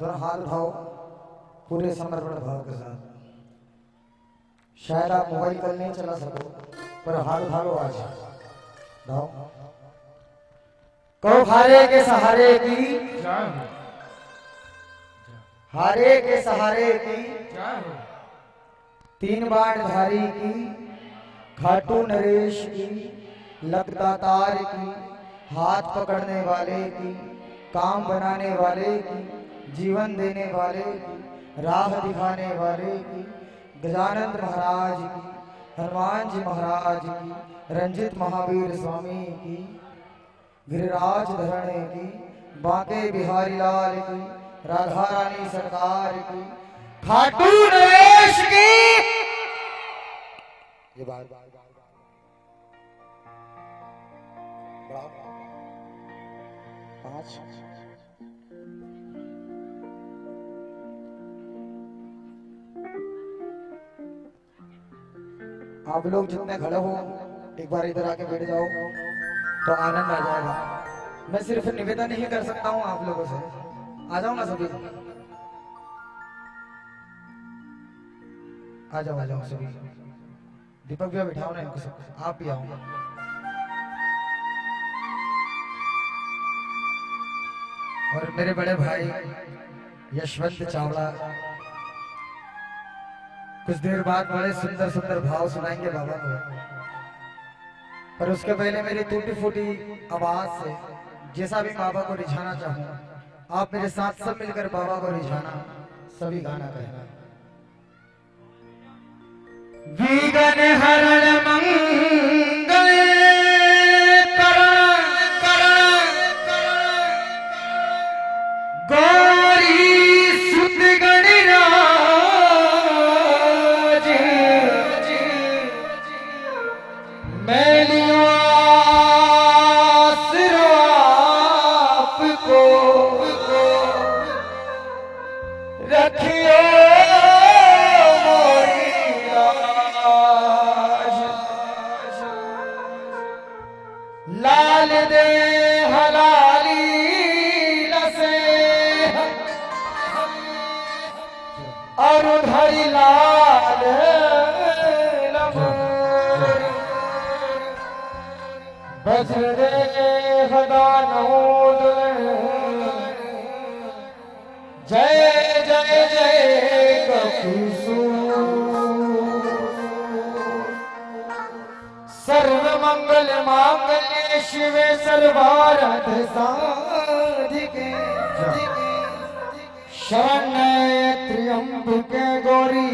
दोनों हाथ उठाओ पूरे समर्पण भाव के साथ। शायद आप मोबाइल कल नहीं चला सको पर हाथ उठा लो आज। उठाओ। कहो हारे के सहारे की, हारे के सहारे की, तीन बाण धारी की, खाटू नरेश की, लगता तार की, हाथ पकड़ने वाले की, काम बनाने वाले की, जीवन देने वाले की, राह दिखाने वाले की, गजानंद महाराज की, हनुमान जी महाराज की, रंजित महावीर स्वामी की, गिरिराज धरणे की, बांके बिहारी लाल की, राधा रानी सरकार की, खाटू नरेश की। ये बात पांच आप लोग जितने खड़े हो एक बार इधर आके बैठ जाओ तो आनंद आ जाएगा। मैं सिर्फ निवेदन ही कर सकता हूँ आप लोगों से। आ जाओ ना सभी, आ जाओ सभी। दीपक भैया बिठाओ ना इनको सब, आप भी आओ। और मेरे बड़े भाई यशवंत चावड़ा कुछ देर बाद बड़े सुंदर सुंदर भाव सुनाएंगे बाबा को। पर उसके पहले मेरी टूटी फूटी आवाज से जैसा भी बाबा को रिझाना चाहूँ, आप मेरे साथ सब मिलकर बाबा को रिझाना, सभी गाना कहना। विघ्न हरण मंगल करण गौरी सुत गणराज, मैं लियो आसरा आपको, रखियो लाल दे हलाली लसे और धरी लाल लमोर, बज्र दे हदानोद, जय जय जय कपिसूर, सर्व मंगल मांगल्ये शिवे सर्वार्थ साधिके, शरण्ये त्र्यंबके गौरी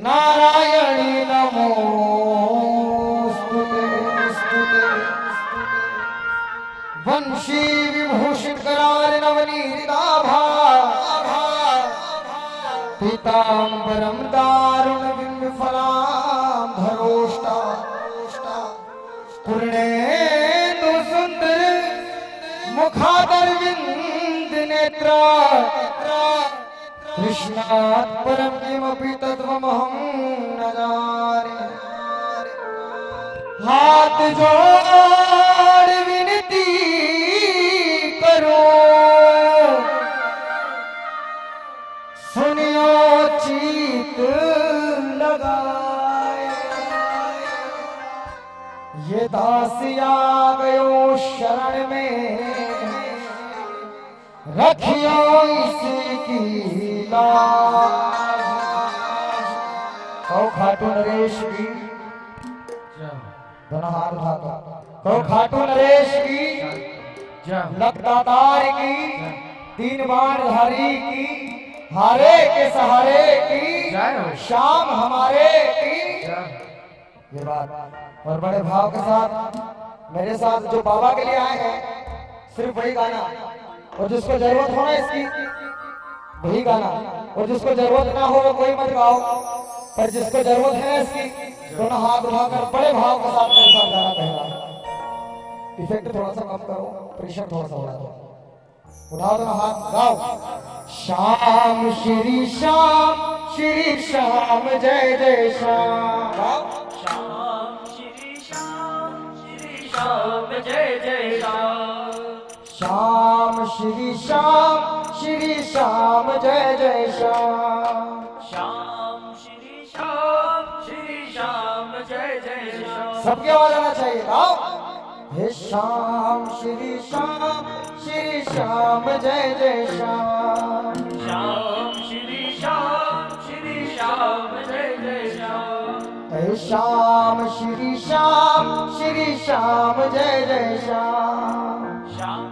नारायणी नमोस्तुते। वंशी विभूषित कराल नवनीताभा, पीतांबरम दारुण बिंबफलां धरोष्टा, पूर्णेन्दु सुंदर मुखादरविंद नेत्रा, कृष्णात् परं किमपि तत्त्वमहं न जाने। हाथ जोड़ विनती करो, सुनियो चीत लगाए, ये दासिया गयो शरण में, रखियो इसी की लाज। कहो खाटू नरेश की, दोनों हाथ उठाकर कहो खाटू नरेश की, लगता तार की, तीन बाण धारी की, हारे के सहारे की, शाम हमारे की। ये बात और बड़े भाव के साथ मेरे साथ जो बाबा के लिए आए हैं सिर्फ वही गाना, और जिसको जरूरत हो ना इसकी वही गाना, और जिसको जरूरत ना हो वो कोई मत गाओ, पर जिसको जरूरत है इसकी दोनों हाथ उठाकर बड़े भाव के साथ मेरे साथ गाना कहना। इफेक्ट थोड़ा सा कम करो, प्रेशर थोड़ा सा बढ़ा दो। उठाओ दोनों हाथ, गाओ। श्याम श्री श्याम जय जय श्याम, श्याम श्री श्याम जय जय श्याम, श्याम श्री श्याम जय जय श्याम। श्याम श्री श्याम जय जय श्याम। सबकी आवाज आना चाहिए। आओ। हे श्याम श्री श्याम जय जय श्याम। श्याम श्री श्याम जय जय श्याम। हे श्याम श्री श्याम जय जय श्याम। श्याम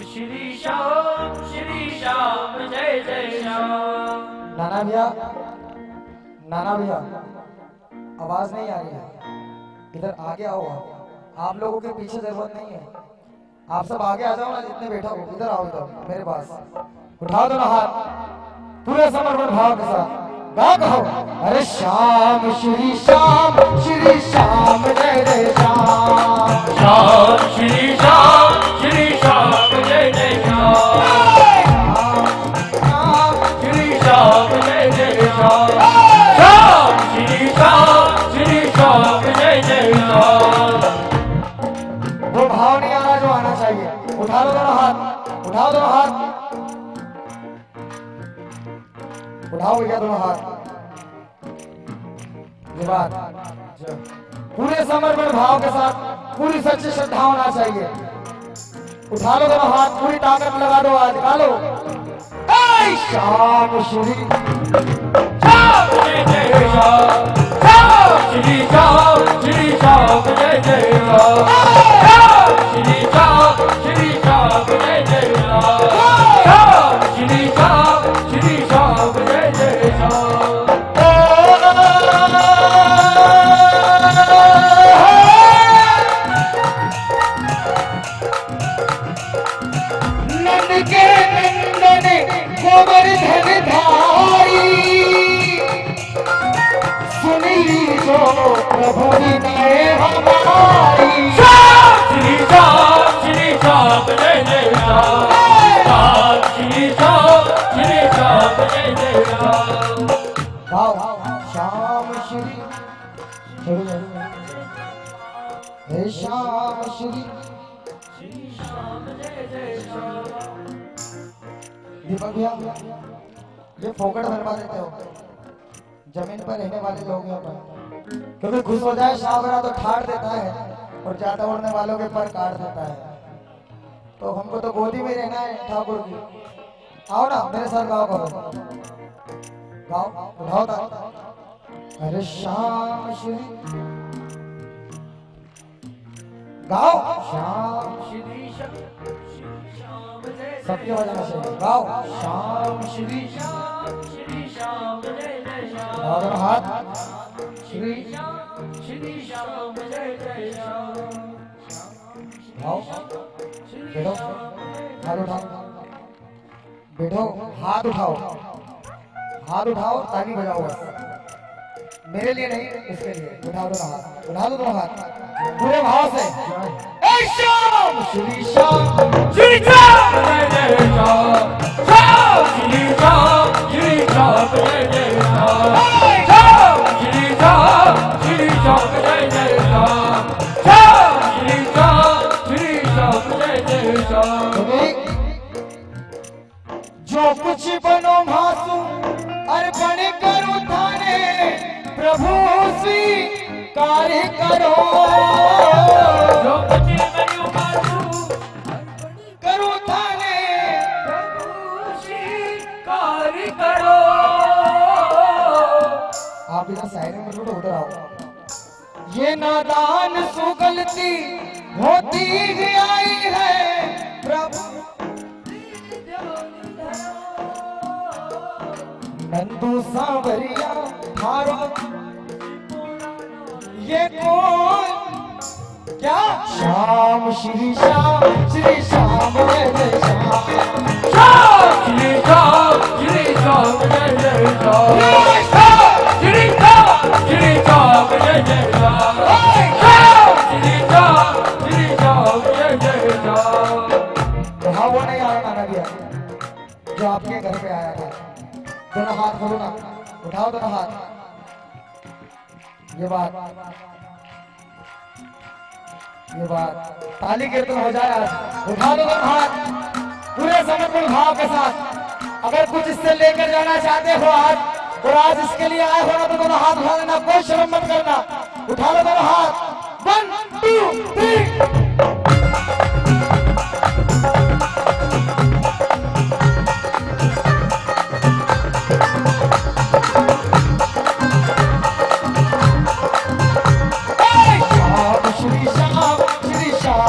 श्री श्याम जय जय श्याम। नाना भैया आवाज नहीं आ रही है, इधर आगे आओ। आप लोगों के पीछे जरूरत नहीं है, आप सब आगे आ जाओ ना, जितने बैठा हो इधर आओ, इधर मेरे पास उठाओ दोनों हाथ पूरे समर्पण भाव के साथ गा कहो। अरे श्याम श्री श्याम जय जय श्याम। श्याम श्री श्याम जय जय श्याम। श्री श्याम जय जय श्याम। श्याम श्री श्याम जय जय श्याम। वो भाव नहीं आ रहा जो आना चाहिए। उठा लो दोनों हाथ, उठाओ दोनों हाथ, उठाओ भैया दोनों हाथ। ये बात पूरे समर्पण भाव के साथ पूरी सच्ची श्रद्धा होना चाहिए। उठा लो दोनों हाथ, पूरी ताकत लगा दो, आज निकालो। श्याम श्री श्याम जय जय श्याम। श्याम श्री श्याम जय जय श्याम। श्याम श्री श्याम जय जय श्याम। श्याम श्री श्याम जय जय श्याम। नंद के नंदन गोवर्धन धारी, सुन लीजो प्रभु ने हमारी। श्याम श्री श्याम जय जय श्याम। श्याम श्री श्याम जय जय श्याम। गाओ श्याम श्री हे श्याम श्री। दीपक भैया ये फोकट बनवा देते हो, जमीन पर रहने वाले लोग हैं अपन, क्योंकि खुश हो जाए शाहबरा तो ठाड़ देता है और ज्यादा उड़ने वालों के पर काट देता है। तो हमको तो गोदी में रहना है ठाकुर की। आओ ना मेरे साथ गाओ करो, गाओ उठाओ था। अरे श्याम श्री गाओ। श्याम सबकी आवाज आना चाहिए। गाओ श्याम श्री श्याम जय जय श्याम। और हाथ श्री श्याम जय जय श्याम। आओ बैठो, हाथ उठाओ, बैठो, हाथ उठाओ, हाथ उठाओ ताली बजाओ बस, मेरे लिए नहीं इसके लिए। उठा दो हाथ, उठा दो दोनों हाथ पूरे भाव से। श्याम श्री श्याम जय जय श्याम। श्याम श्री श्याम जय जय श्याम। श्याम श्री श्याम जय जय श्याम। श्याम श्री श्याम जय जय श्याम। जो कुछ बनो मासू अर्पण करो थाने, प्रभु स्वीकार करो। जो कुछ बनो मासू करो थाने, प्रभु स्वीकार करो। आप इधर साइड में बोलो, उधर आओ। ये नादान सु गलती होती ही आई है, प्रभु नंदू सांवरिया थारो ये कौन क्या। श्याम श्री श्याम जय जय श्याम। श्याम श्री श्याम जय जय श्याम। श्याम श्री श्याम जय जय श्याम। श्याम श्री श्याम जय जय श्याम। हाँ वो नहीं आया नाना भैया जो आपके घर पे आया था। दोनों हाथ खोलो ना, उठाओ दोनों हाथ। ये बात ताली कीर्तन हो जाए आज। उठा दो दोनों हाथ। पूरे समर्पण भाव के साथ अगर कुछ इससे लेकर जाना चाहते हो आज और आज इसके लिए आए हो ना तो दोनों हाथ उठा लेना, कोई शर्म मत करना। उठा लो दोनों हाथ, 1 2 3।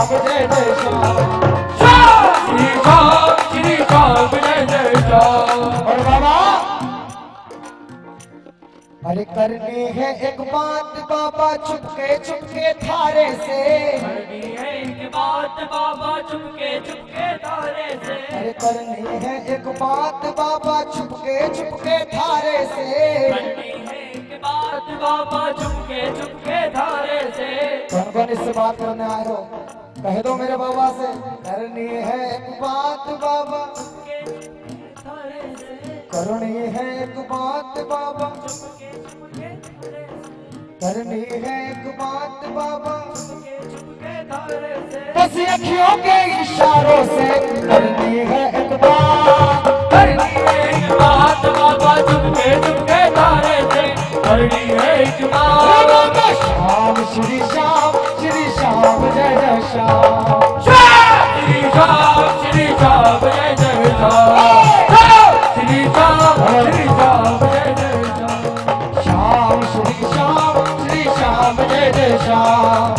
जय जय श्याम, श्री श्याम जय जय श्याम। और बाबा अरे करनी है एक बात बाबा चुपके थारे से, करनी है एक बात बाबा चुपके थारे से, अरे करनी है एक बात बाबा चुपके थारे से, करनी है एक बात बाबा चुपके थारे से। कौन कौन इससे बात करने आए हो कह दो मेरे बाबा से। करनी है एक बात बाबा, करनी है एक बात बाबा, करनी है एक बात बाबा, बस अखियों के इशारों से करनी है एक बात, करनी है एक बात बाबा चुपके थारे से, करनी है एक बात। श्याम श्री श्याम जय जय श्याम, श्री श्याम जय जय श्याम, श्री श्याम जय जय श्याम, श्याम श्री श्याम जय जय श्याम,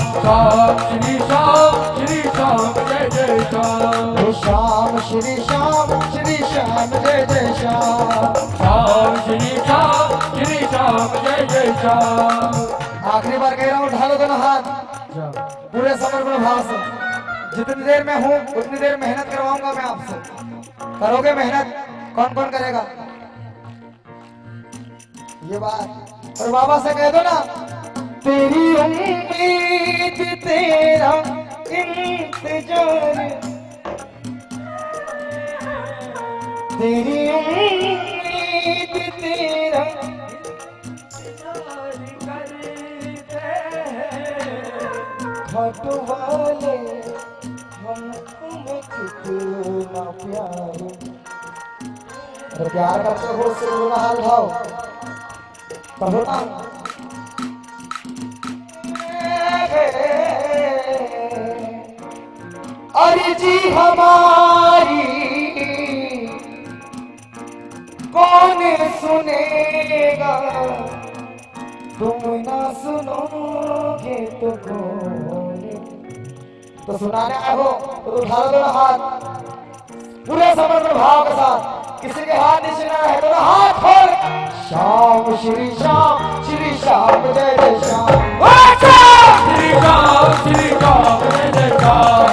श्री श्याम जय जय श्याम, श्याम श्री श्याम जय जय श्याम, श्री श्याम जय जय श्याम। आखिरी बार कह रहा हूँ, उठा लो दोनों हाथ पूरे समर्पण भाव से। जितनी देर में हूँ उतनी देर मेहनत करवाऊंगा मैं आपसे, करोगे मेहनत? कौन कौन करेगा ये बात? और बाबा से कह दो ना, तेरी उम्मीद तेरा इंतजार, तेरी उम्मीद तेरा घाट वाले हमको कितना प्यार। अगर प्यार करते हो उससे बोलना हाल भाव तब होना। अर्जी हमारी कौन सुनेगा, तुम ना सुनोगे तो कौन? तो सुनाने आए हो तो उठा लो हाथ पूरे समर्पण भाव के साथ। किसी के हाथ नीचे ना है तो हाथ खोल। श्याम श्री श्याम जय जय श्याम, श्री श्याम जय जय श्याम, श्री श्याम जय जय श्याम,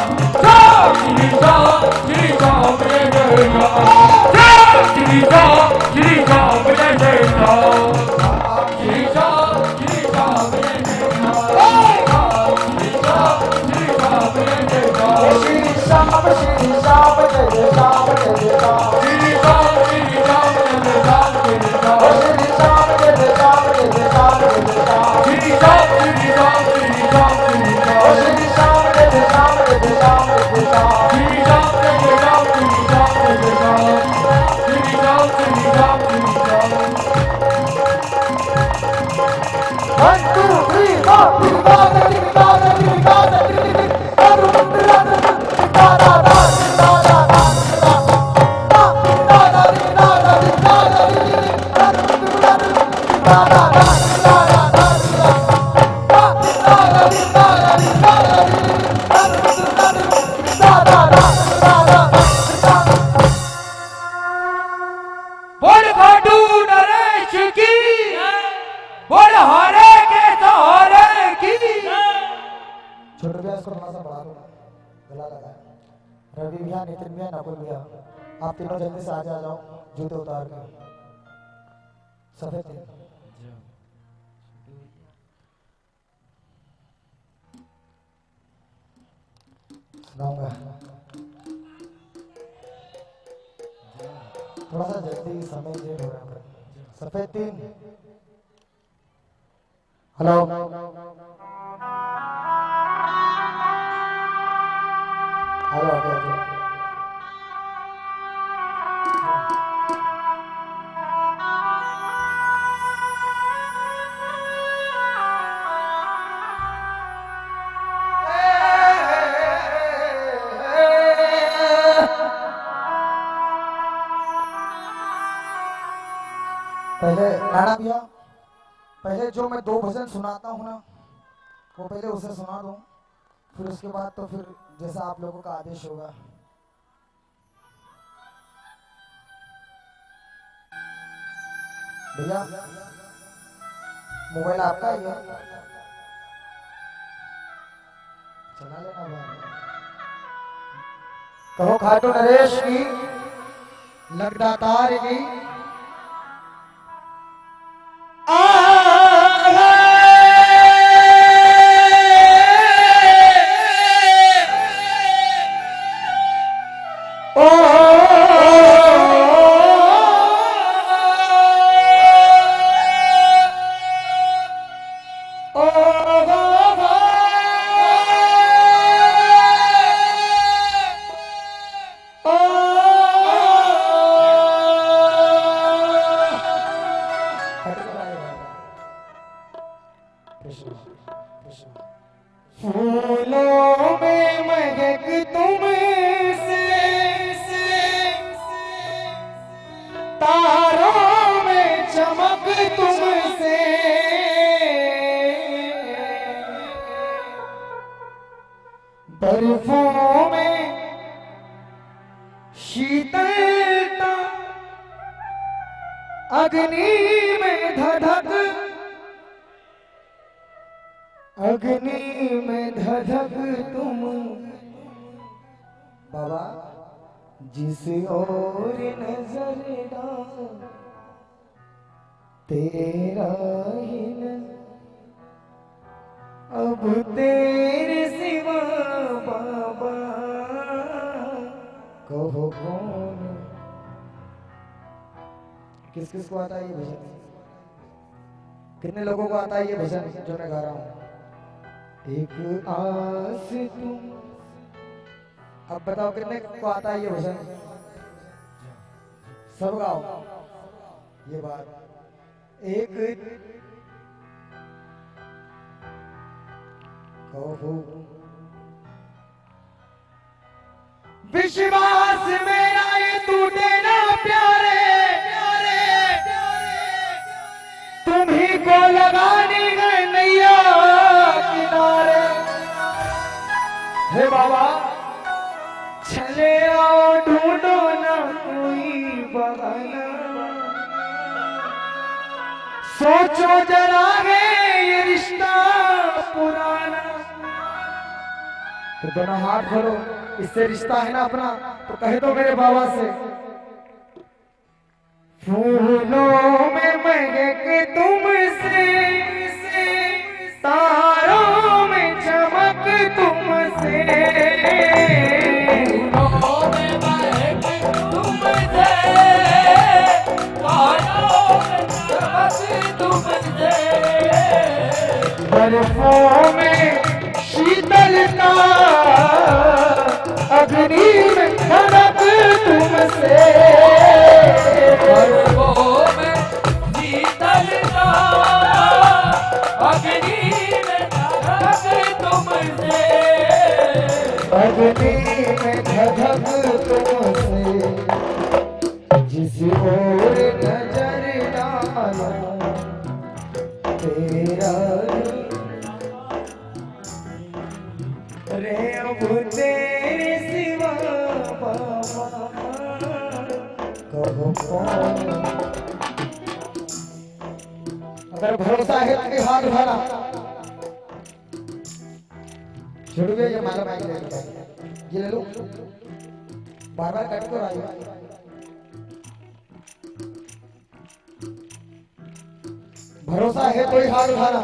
श्री श्याम जय जय श्याम, श्री श्याम जय जय श्याम, श्री श्याम जय जय श्याम, रवि भैया, नितिन भैया, नकुल भैया, आप तीनों जल्दी से आगे आ जाओ, जूते उतार के। सफेद सुनाऊंगा, थोड़ा सा जल्दी, समय देर हो रहा है। सफेद 3। हेलो, आगे आगे आगे। पहले नाना भैया, पहले जो मैं 2 भजन सुनाता हूँ ना, वो पहले उसे सुना दूं, फिर उसके बाद तो फिर जैसा आप लोगों का आदेश होगा। भैया मोबाइल आपका ही है, चला लेना भैया। कहो खाटू नरेश की, लगदातार की फूलों में महक तुमसे, तारों में चमक तुमसे, बर्फों में शीतलता, अग्नि में धधक, अग्नि में धधक तुम बाबा, जिस ओर नजर डाल तेरा ही नजर, अब तेरे सिवा बाबा कहो कौन। किस किस को आता है ये भजन? कितने लोगों को आता है ये भजन जो मैं गा रहा हूँ? एक आस तुम, अब बताओ कितने को आता है ये भजन? सब गाओ ये बात। एक कहो विश्वास मेरा ये टूटे ना प्यारे, तुम ही को लगानी है नैया किनारे। हे बाबा चले आओ ढूंढो ना कोई बहाना, सोचो जरा है ये रिश्ता पुराना। तो दोनों हाथ धरो, इससे रिश्ता है ना अपना, तो कह दो मेरे बाबा से। फूलों में महक तुमसे, तारों में चमक तुमसे, फूलों में महक तुमसे, तारों में चमक तुमसे, बर्फों में शीतलता, अग्नि में धड़क तुमसे, बर्फों में शीतलता, अग्नि में धड़क तुमसे, अग्नि में धधक तुमसे, जिस ओर नजर डालो तेरा रे, अब तेरे सिवा बाबा कहो कौन। अगर भरोसा है तो हाथ उठाना। छोड़ गया ये माला माइक ले लो, ये ले लो, बार बार कट कर आइए। भरोसा है तो ही हाथ उठाना।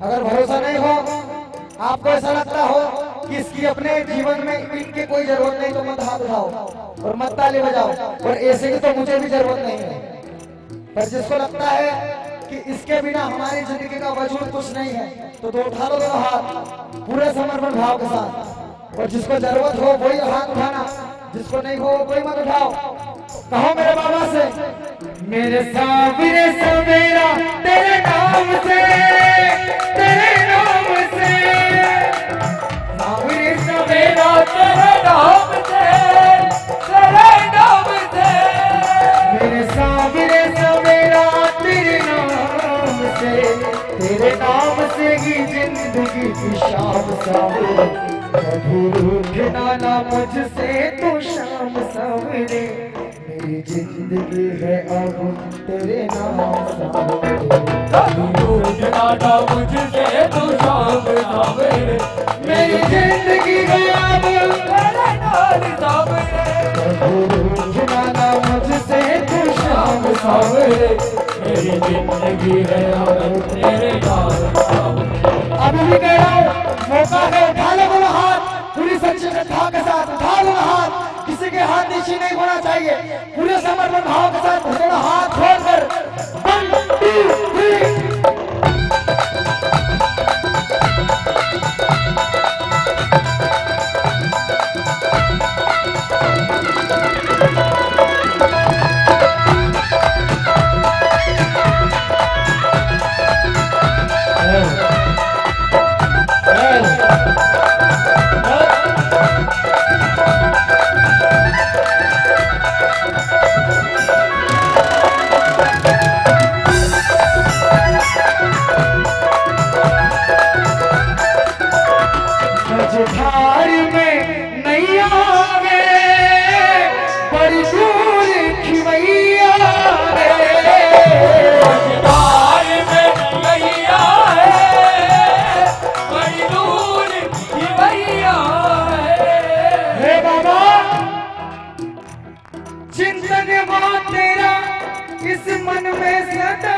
अगर भरोसा नहीं हो, आपको ऐसा लगता हो कि इसकी अपने जीवन में इनकी कोई जरूरत नहीं, तो मत हाथ उठाओ और मत ताली बजाओ, और ऐसे की तो मुझे भी जरूरत नहीं है। पर जिसको लगता है कि इसके बिना हमारी जिंदगी का वजूद कुछ नहीं है, तो उठा लो दोनों हाथ पूरे समर्पण भाव के साथ। और जिसको जरूरत हो वही हाथ उठाना, जिसको नहीं हो कोई मत उठाओ। कहो मेरे बाबा से, मेरे साबिरे सवेरा तेरे नाम से, तेरे नाम से, साबिरे सवेरा तेरे नाम से, तेरे नाम से, मेरे साबिरे सवेरा कि शाम सवेरे कभी रूठना ना मुझसे तो शाम सवेरे मेरी जिंदगी है अब तेरे नाम सवेरे रूठना मुझसे तू शाम सवेरे मेरी जिंदगी है अब तेरे नाम सवेरे कभी रूठना ना मुझसे तो शाम सवेरे मेरी जिंदगी है और तेरे नाम सवेरे अभी भी कह रहा हूँ मौका है उठा लो दोनों हाथ पूरी सच्चा के साथ उठा लो हाथ किसी के हाथ नीचे नहीं होना चाहिए पूरे समर्पण भाव के साथ दोनों हाथ खोलकर 1 2 3 मझधार में नैया रे बड़ी दूर खिवैया रे मझधार में नैया है बड़ी दूर खिवैया है हे बाबा चिंतन मां तेरा इस मन में सदा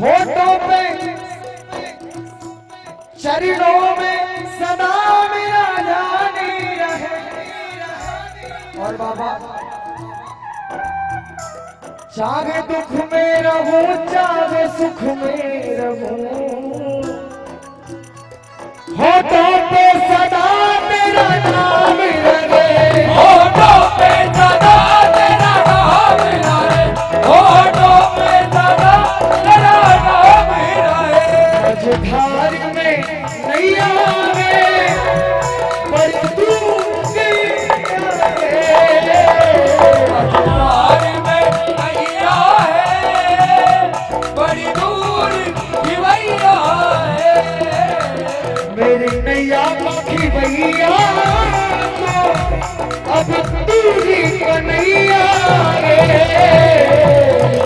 होठों पे चरणों में सदा मेरा जानी रहे और बाबा चाहे दुख में रहूं चाहे सुख में रहूं होठों पे सदा तेरा नाम रहे होठों पे सदा तेरा नाम रहे होठों पे सदा तेरा नाम रहे मझधार में नैया में बड़ी दूर मझधार में नैया है बड़ी दूर खिवैया है मेरी नैया पाखी भैया अब दूरी कन्हैया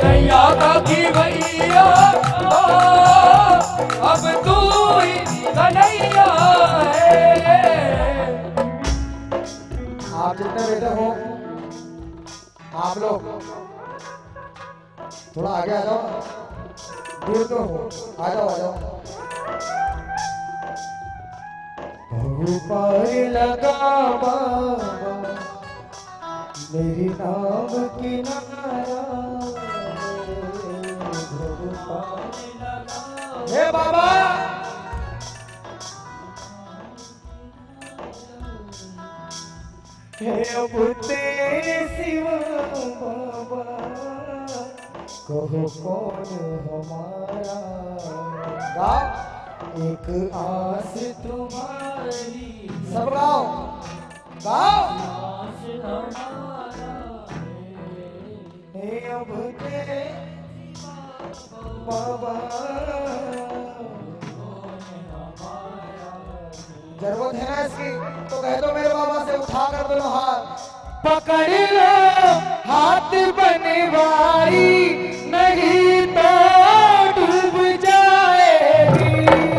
नैया का खिवैया अब तू ही कन्हैया है आप जितने बेटे हो आप लोग थोड़ा आगे आ जाओ दूर तो हो आ जाओ आ जाओ पर लगा बाबा मेरी नाम की नारा हे बाबा हे अब तेरे सिवा बाबा कहो कौन हमारा गाओ एक आस तुम्हारी सब गाओ गाओ हे अब तेरे बाबा जरूरत है ना इसकी तो कह दो मेरे बाबा से उठा कर दोनों हाथ पकड़ लो हाथ बनवारी नहीं तो डूब जाएगी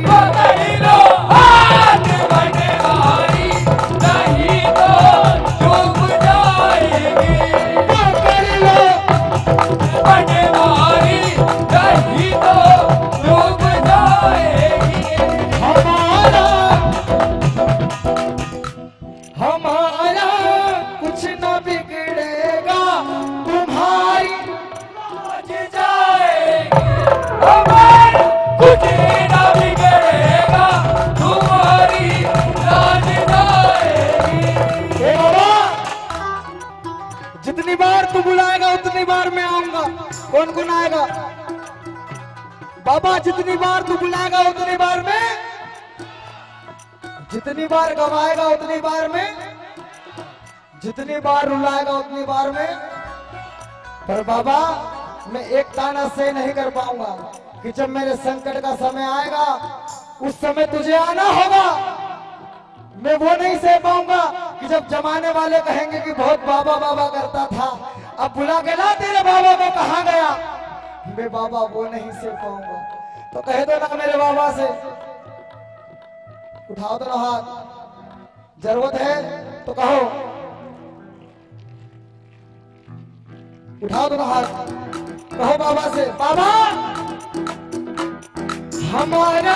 पकड़ लो हाथ बनवारी नहीं तो डूब जाएगी पकड़ लो बनवारी नहीं तो डूब जाएगी हमारा कुछ न बिगड़ेगा तुम्हारी आज जाएगी हमारा कुछ न बिगड़ेगा तुम्हारी राज जाएगी हे बाबा जितनी बार तू बुलाएगा उतनी बार मैं आऊंगा कौन कौन आएगा बाबा जितनी बार तू बुलाएगा उतनी बार मैं जितनी बार गवाएगा उतनी बार में जितनी बार रुलाएगा उतनी बार में पर बाबा मैं एक ताना से नहीं कर पाऊंगा कि जब मेरे संकट का समय आएगा उस समय तुझे आना होगा। मैं वो नहीं सह पाऊंगा कि जब जमाने वाले कहेंगे कि बहुत बाबा बाबा करता था, अब बुला के ला तेरे बाबा को कहाँ गया। मैं बाबा वो नहीं सह पाऊंगा। तो कह दो ना मेरे बाबा से, उठाओ तो ना हाथ, जरूरत है तो कहो, उठाओ तो ना हाथ, कहो बाबा से, बाबा हमारा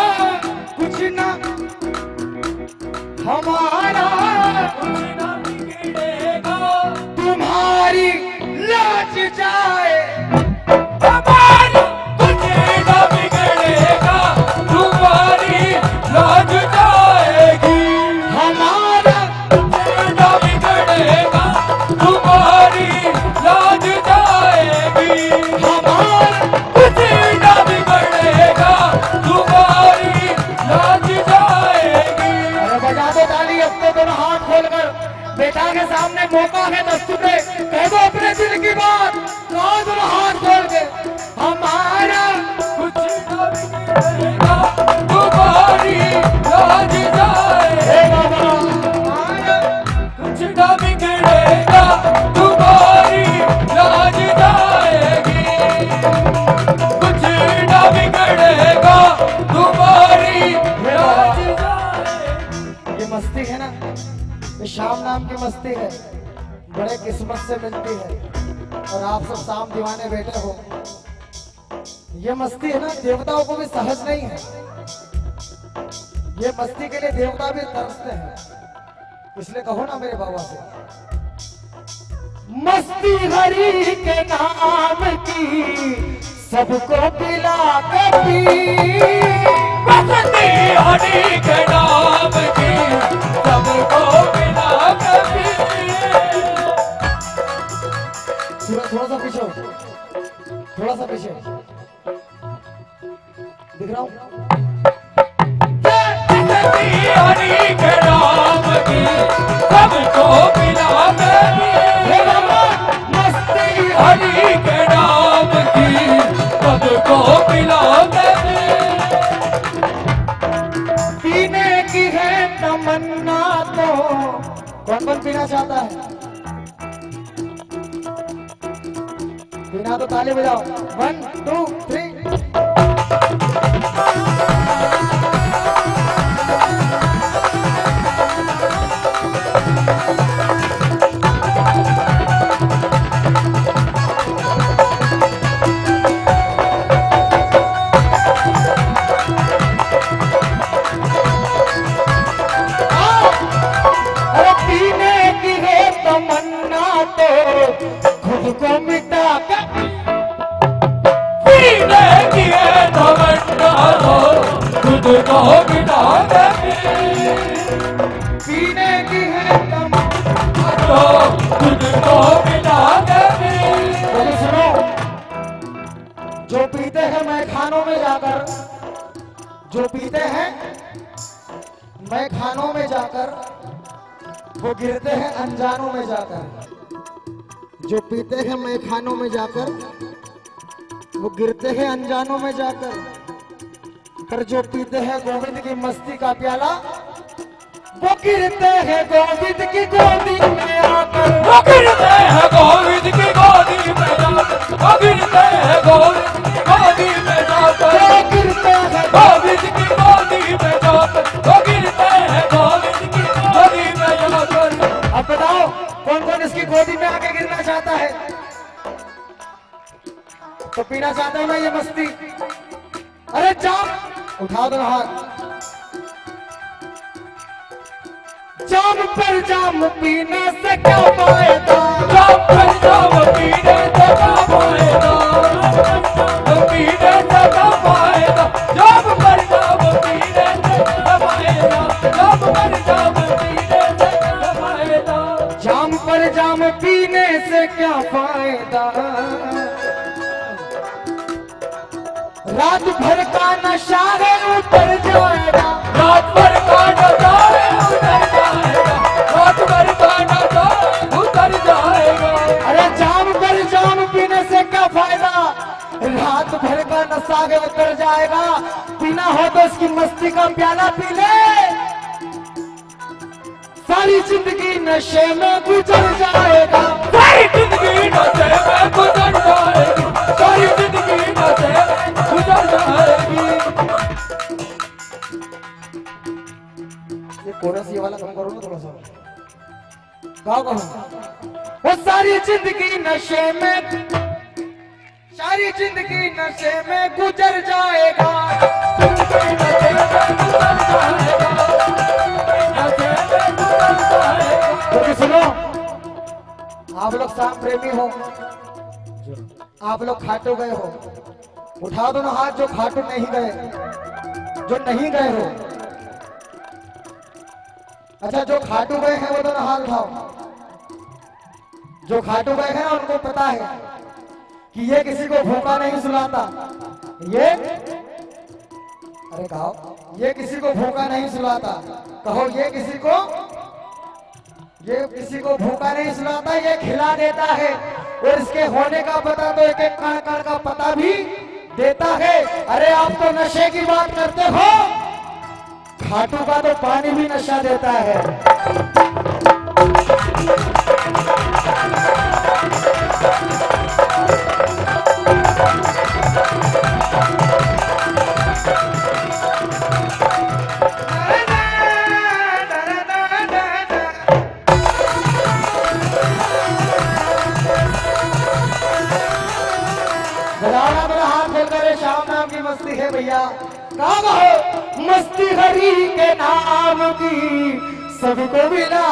कुछ ना, हमारा कुछ ना बिगड़ेगा, तुम्हारी लाज जाए, हमारा कुछ ना बिगड़ेगा, तुम्हारी लाज जाएगी। हमारा कुछ ना बिगड़ेगा, तुम्हारी लाज जाएगी। हमारा कुछ ना बिगड़ेगा, तुम्हारी लाज जाएगी। अरे बजा दो ताली अब तो दोनों हाथ खोलकर, बेटा के सामने मौका है दस्तूर है, कह दो अपने दिल की बात, कहो दोनों हाथ खोल के, हमारा कुछ ना बिगड़ेगा, तुम्हारी लाज जाएगी। हे बाबा हमारा कुछ ना बिगड़ेगा, तुम्हारी लाज जाएगी। कुछ ना बिगड़ेगा, तुम्हारी लाज जाएगी। ये मस्ती है ना, ये शाम नाम की मस्ती है, बड़े किस्मत से मिलती है। और आप सब शाम दीवाने बैठे हो, ये मस्ती है ना, देवताओं को भी सहज नहीं है। ये मस्ती के लिए देवता भी तरसते हैं, इसलिए कहो ना मेरे बाबा से, मस्ती हरि के नाम की सबको पिला के पी, मस्ती हरि के नाम की सबको मिला कभी। थोड़ा सा पीछे हो, थोड़ा सा पीछे दिख रहा हूँ। मस्ती हरि के नाम की सबको मिला कभी। हे बाबा मस्ती हरि के नाम की सबको मिला कभी। पीने की है तमन्ना तो कौन कौन पीना चाहता है? पीना तो ताली बजाओ, 1 2 3। अरे पीने की है तमन्ना तो खुद को मिटा के, पीने की है तमन्ना हो खुद को मिटा कभी। पीने की है तमन्ना तो खुद को मिटा कभी। बोलो सुनो, जो पीते हैं मैं खानों में जाकर, जो पीते हैं मैं खानों में जाकर, वो गिरते हैं अनजानों में जाकर। जो पीते हैं मैं खानों में जाकर, वो गिरते हैं अनजानों में जाकर। पर जो पीते हैं गोविंद की मस्ती का प्याला, वो गिरते हैं गोविंद की गोदी में आकर। वो गिरते हैं गोविंद की गोदी में जाकर। वो गिरते हैं गोविंद की गोदी में जाकर। वो गिरते हैं गोविंद की गोदी में जाकर। वो गिरते हैं गोविंद की गोदी में जाकर। अब बताओ कौन कौन इसकी गोदी में आके गिरना चाहता है? तो पीना चाहता हूं मैं ये मस्ती। अरे जाम उठा दो हाथ, जाम पर जाम पीने से क्या फायदा, जाम पर जाम पीने से क्या फायदा, पीने से क्या फायदा, जाम पर जाम पीने से क्या फायदा, जाम पर जाम पीने से क्या फायदा, जाम पर जाम पीने से क्या फायदा, रात भर का नशा है उतर जाएगा, रात भर का नशा है उतर जाएगा, रात भर का नशा है उतर जाएगा। अरे जाम पर जाम पीने से क्या फायदा, रात भर का नशा है उतर जाएगा। जाएगा, पीना हो तो इसकी मस्ती का प्याला पी ले। सारी जिंदगी नशे में गुजर जाएगा, सारी जिंदगी नशे में गुजर जाएगी, सारी जिंदगी नशे में गुजर जाएगी। ये कोरस ये वाला कम करो ना थोड़ा सा, गाओ वो सारी जिंदगी नशे में, सारी जिंदगी नशे में गुजर जाएगा, जिंदगी नशे में गुजर जाएगा, नशे में गुजर जाएगा। तो सुनो, आप लोग शाम प्रेमी हो, आप लोग खाटू गए हो, उठा दो ना हाथ जो खाटू नहीं गए, जो नहीं गए हो। अच्छा जो खाटू गए हैं वो दोनों हाथ उठाओ। जो खाटू गए हैं उनको पता है कि ये किसी को भूखा नहीं सुलाता, ये अरे कहो, ये किसी को भूखा नहीं सुलाता, कहो ये किसी को भूखा नहीं सुलाता, ये खिला देता है, और इसके होने का पता तो एक एक कण कण का पता भी देता है। अरे आप तो नशे की बात करते हो, खाटू का तो पानी भी नशा देता है। मेरा हाथ खोलकर शाम नाम की मस्ती है भैया, काम हो मस्ती हरी के नाम की सबको मिला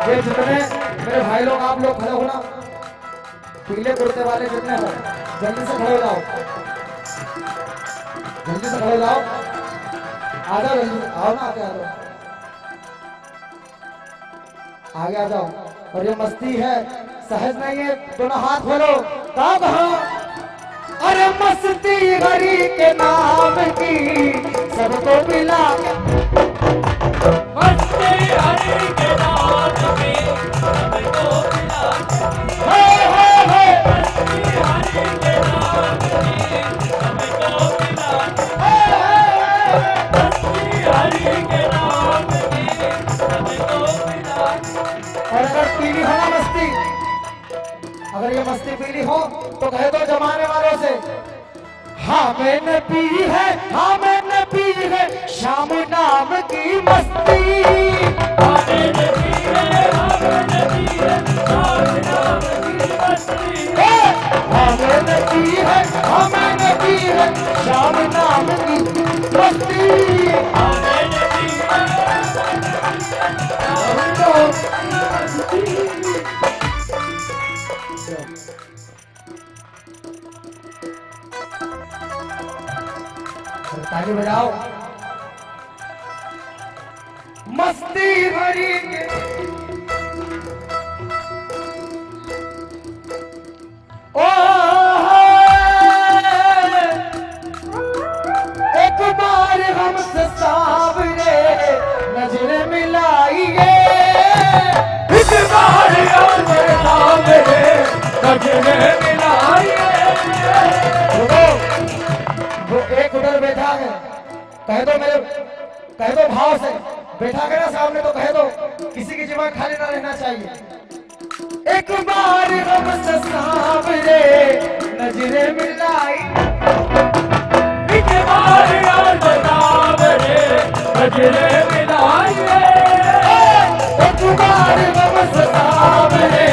ये जितने मेरे भाई लोग आप लोग खड़े हो ना, पीले कुर्ते वाले जितने हो जल्दी से खड़े हो जाओ, जल्दी से खड़े हो जाओ, आ जाओ जल्दी, आओ ना, आगे आ जाओ, आगे आ जाओ। और ये मस्ती है, सहज नहीं है, दोनों हाथ खोलो, कहाँ कहाँ? अरे मस्ती हरी के नाम की सबको मिला, मस्ती हरी के नाम की सबको मिला, मस्ती हरी के नाम की सबको मिला, मस्ती हरी के नाम की सबको मिला। और अगर पीली हो ना मस्ती, अगर ये मस्ती पीली हो तो कह दो जमाने वालों से, हाँ मैंने पी है, हाँ मैंने पी है शाम नाम की मस्ती, हाँ मैंने पी है, हाँ मैंने पी है शाम नाम की मस्ती, हाँ मैंने पी है, हाँ मैंने पी है शाम नाम की मस्ती, हाँ मैंने पी है ताली बजाओ। मस्ती भरी के ओ एक बार हमसे सावरे नजर मिलाइए, इस बार हमसे सावरे नजर मिलाइए। वो एक उधर बैठा है, कह दो मेरे, कह दो भाव से, बैठा है ना सामने तो कह दो, किसी की दिमाग खाली ना रहना चाहिए। एक बार हमसे सावरे नजरे मिलाई, एक बार हमसे सावरे नजर मिलाइए, एक बार हमसे सावरे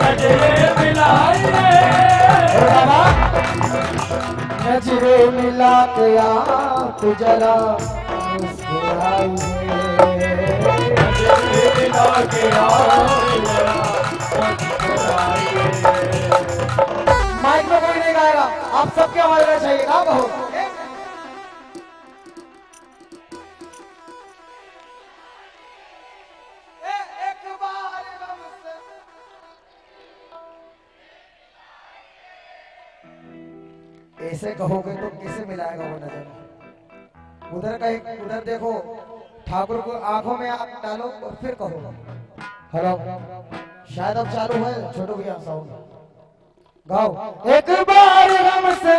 नजर मिलाइए। नजरे मिला के आप जरा मुस्कुराइए, नजर मिला के आप जरा मुस्कुराइए। माइक में कोई नहीं गाएगा, आप सबके आवाज में चाहिए, आप हो एक बार हमसे, ऐसे कहोगे तो कैसे मिलाएगा वो नजर? उधर का एक, उधर देखो, ठाकुर को आंखों में आंख डालो और फिर कहो। हेलो शायद अब चालू है छोटू भैया साउंड गाओ एक बार हमसे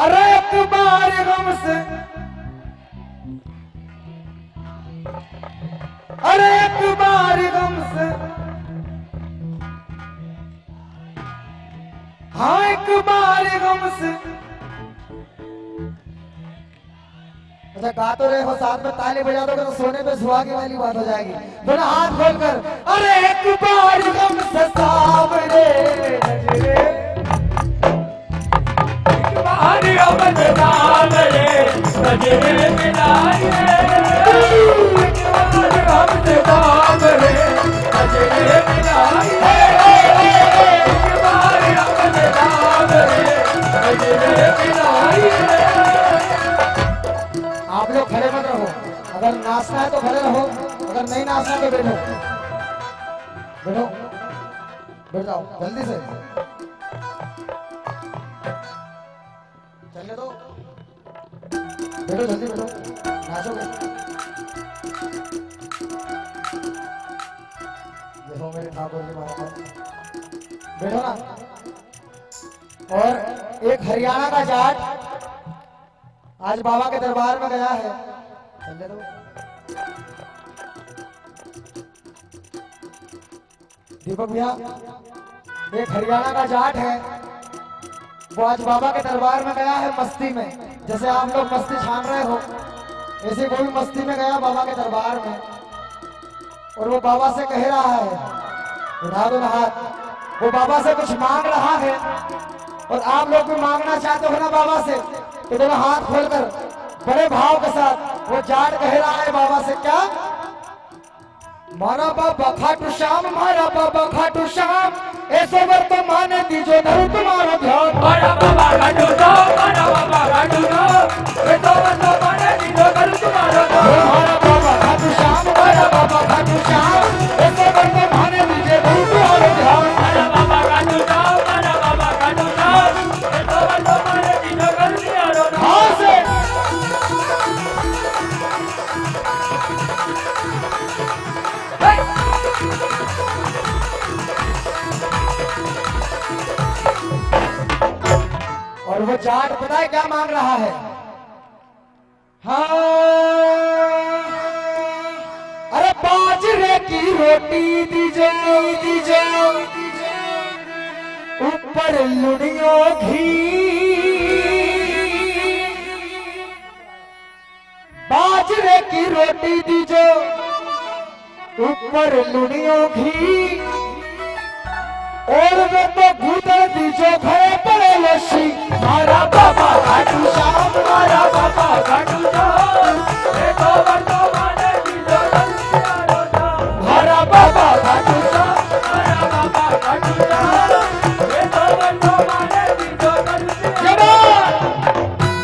अरे एक बार हमसे अरे एक बार हमसे हाँ एक बार हमसे अच्छा गा तो रहे हो साथ में ताली बजा दोगे तो सोने पे सुहागे वाली बात हो जाएगी दोनों हाथ खोलकर अरे एक बार हमसे सामने नजरे एक बार हमसे सामने नजरे मिलाए एक बार हमसे सामने नजरे मिलाए एक बार हमसे सामने नजरे मिलाए। आप लोग खड़े मत रहो अगर नाचना है तो खड़े रहो अगर नहीं नाचना तो बैठो बैठो बैठ जाओ जल्दी से चलने दो बैठो जल्दी बैठो नाचोगे देखो मेरे ठाकुर जी महाराज बैठो ना और एक हरियाणा का जाट आज बाबा के दरबार में गया है चलने दो दीपक भैया एक हरियाणा का जाट है वो आज बाबा के दरबार में गया है मस्ती में जैसे आप लोग मस्ती छान रहे हो ऐसे वो भी मस्ती में गया बाबा के दरबार में और वो बाबा से कह रहा है उठा दो ना हाथ वो बाबा से कुछ मांग रहा है और आप लोग भी मांगना चाहते हो ना बाबा से तो दोनों हाथ खोलकर बड़े भाव के साथ वो जाट कह रहा है बाबा से क्या मारा बाबा खाटू श्याम मारा बाबा खाटू श्याम ऐसे वर्तमान दीजो धर तुम्हारा ध्यान मारा बाबा खाटू श्याम मारा बाबा खाटू श्याम ऐसे वर्तमान दीजो धर तुम्हारा ध्यान मारा बाबा खाटू श्याम मारा बाबा खाटू श्याम ऐसे वर्तमान दीजो धर तुम्हारा ध्यान मारा बाबा खाटू श्याम मारा बाबा खाटू श्याम ऐसे वर्तमान दीजो धर तुम्हारा ध्यान। हाँ से और वो जाट पता है क्या मांग रहा है हाँ अरे बाजरे की रोटी दीजो दीजो ऊपर लुड़ियों घी बाजरे की रोटी दीजो ऊपर लुड़ियों घी और वे तो भूतर दीजो घरे पड़े लस्सी मारा बाबा खाटू श्याम मारा बाबा खाटू श्याम ऐसे वर्तमान दीजो धर तुम्हारा ध्यान मारा बाबा खाटू श्याम मारा बाबा खाटू श्याम ऐसे वर्तमान दीजो धर तुम्हारा जवान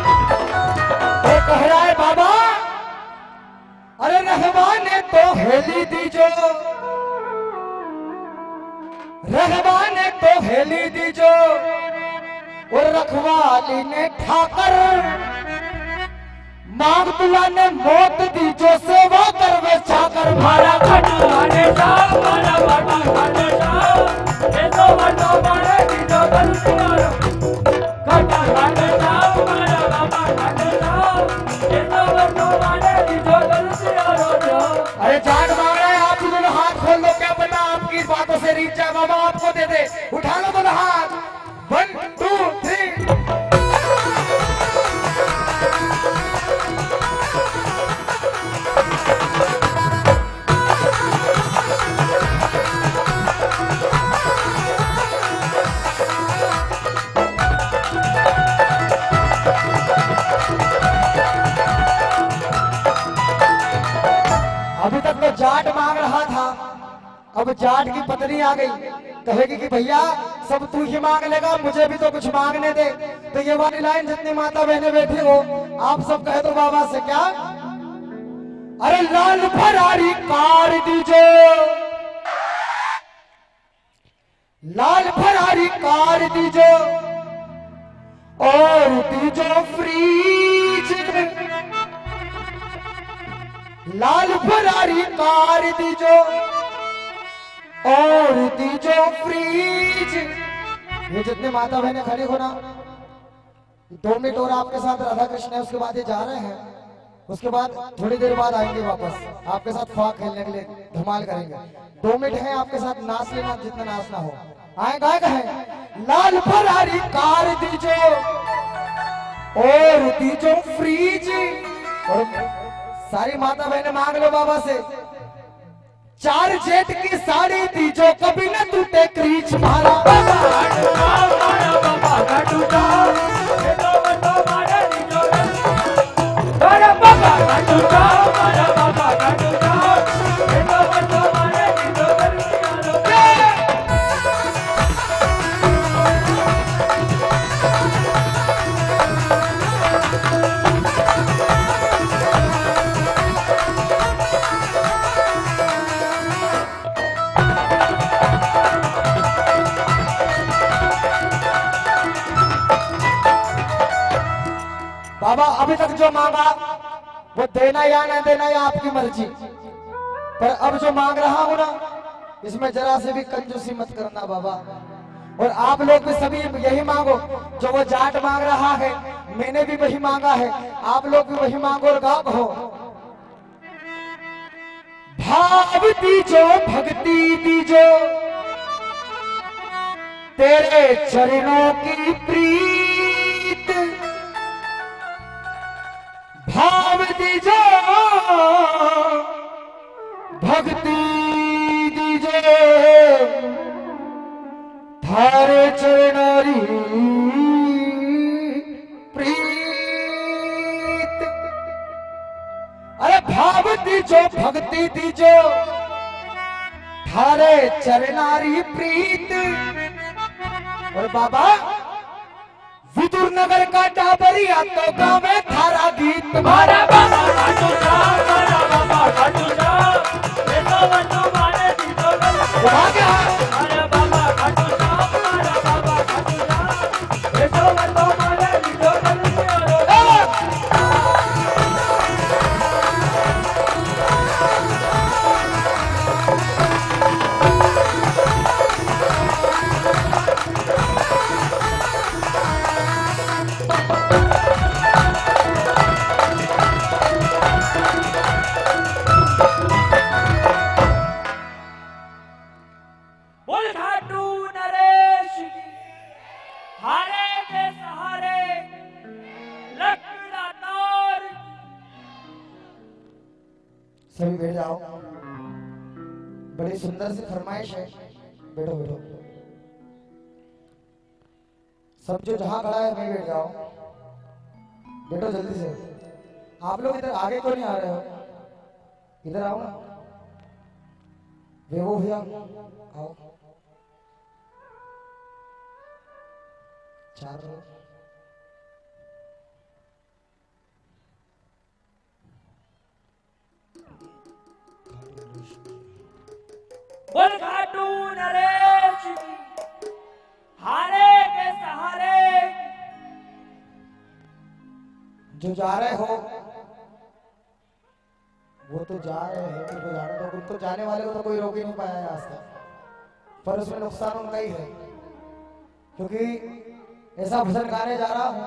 वो कह रहा है बाबा अरे रहमान ने तो हेली दीजो रहमान ने तो हेली दीजो और रखवाली ने ठाकर मांग तुला ने मौत दीजो सेवा करवे चाकर मारा खाटू आने श्याम मारा बाबा खाटू श्याम ऐसे वर्तमान दीजो धर तुम्हारा खाटू आने श्याम मारा बाबा खाटू श्याम ऐसे वर्तमान दीजो धर तुम्हारा ध्यान। अरे जाट मांग रहे हैं आप भी दोनों हाथ खोल लो क्या पता आपकी बातों से रीच जाए बाबा आपको दे दे उठा लो दोनों हाथ 1 2 3 अभी तक तो जाट मांग रहा था अब जाट की पत्नी आ गई कहेगी कि भैया सब तू ही मांग लेगा, मुझे भी तो कुछ मांगने दे। तो ये वाली लाइन जितनी माता बहने बैठी हो, आप सब कह दो बाबा से क्या, अरे लाल फरारी कार दीजो, लाल फरारी कार दीजो और दीजो फ्रीज, लाल फरारी कार दीजो और दीजो फ्रीज। ये जितने माता बहने खड़ी हो ना, 2 मिनट और आपके साथ राधा कृष्ण है, उसके बाद ये जा रहे हैं, उसके बाद थोड़ी देर बाद आएंगे वापस आपके साथ फाक खेलने के लिए, धमाल करेंगे। 2 मिनट है आपके साथ, नाच लेना जितना नाचना हो। आए गायक है, लाल फरारी कार दीजो और दीजो फ्रीज। और सारी माता बहने मांग लो बाबा से, 4 जेठ की साड़ी दीजो, कभी न टूटे क्रीच मारा बाबा। अभी तक जो मांगा वो देना या ना देना या आपकी मर्जी, पर अब जो मांग रहा हूं ना, इसमें जरा से भी कंजूसी मत करना बाबा। और आप लोग भी सभी यही मांगो, जो वो जाट मांग रहा है मैंने भी वही मांगा है, आप लोग भी वही मांगो और गाओ हो, भाव दीजो भक्ति दीजो, तेरे चरणों की प्रीत, भाव दीजो भक्ति दीजो, थारे चरणारी प्रीत। अरे भाव दीजो भक्ति दीजो, थारे चरणारी प्रीत। और बाबा विदुर नगर का टाबरिया तो गाँव में थारा गीत, मारा बाबा खाटू श्याम, मारा बाबा खाटू श्याम, ये तो बंधु माने दीजो गले, मारा बाबा खाटू श्याम, मारा बाबा खाटू श्याम, ये तो बंधु माने दीजो गले। सभी बैठ जाओ, बड़ी सुंदर सी फरमाइश है, बैठो बैठो, सब जो जहां खड़ा है वहीं बैठ जाओ, बैठो जल्दी से। आप लोग इधर आगे क्यों नहीं आ रहे हो, इधर आओ ना, वे वो भैया आओ, 4 लोग। बोल खाटू नरेश हारे के सहारे। जो जा रहे हो वो तो जा रहे हैं, उनको जाने दो, उनको जाने वाले को तो कोई रोक ही नहीं पाया है आज तक, पर उसमें नुकसान उनका ही है, क्योंकि ऐसा भजन गाने जा रहा हूं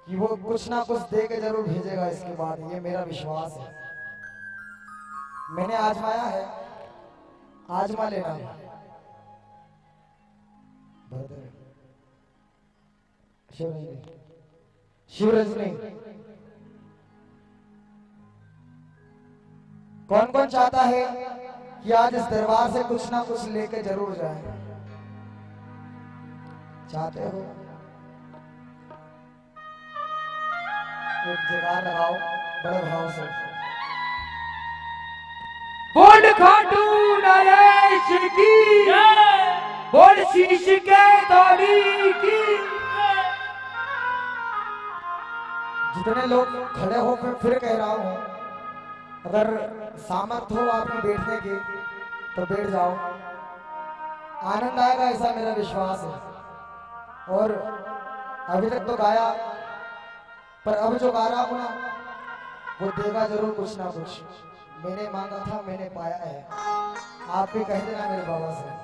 कि वो कुछ ना कुछ दे के जरूर भेजेगा इसके बाद, ये मेरा विश्वास है। मैंने आजमाया है, आजमा लेना। शिवरजनी कौन कौन चाहता है कि आज इस दरबार से कुछ ना कुछ लेके जरूर जाए? चाहते हो? एक जगह लगाओ बड़े भाव से। बोल खाटू नरेश की जय, बोल शीश के दाढ़ी की। जितने लोग खड़े हो फिर कह रहा हूं, अगर सामर्थ्य हो आपने बैठने की तो बैठ जाओ, आनंद आएगा ऐसा मेरा विश्वास है। और अभी तक तो गाया, पर अब जो गा रहा हूं ना वो देगा जरूर कुछ ना कुछ। मैंने मांगा था मैंने पाया है, आप भी कह देना मेरे बाबा से।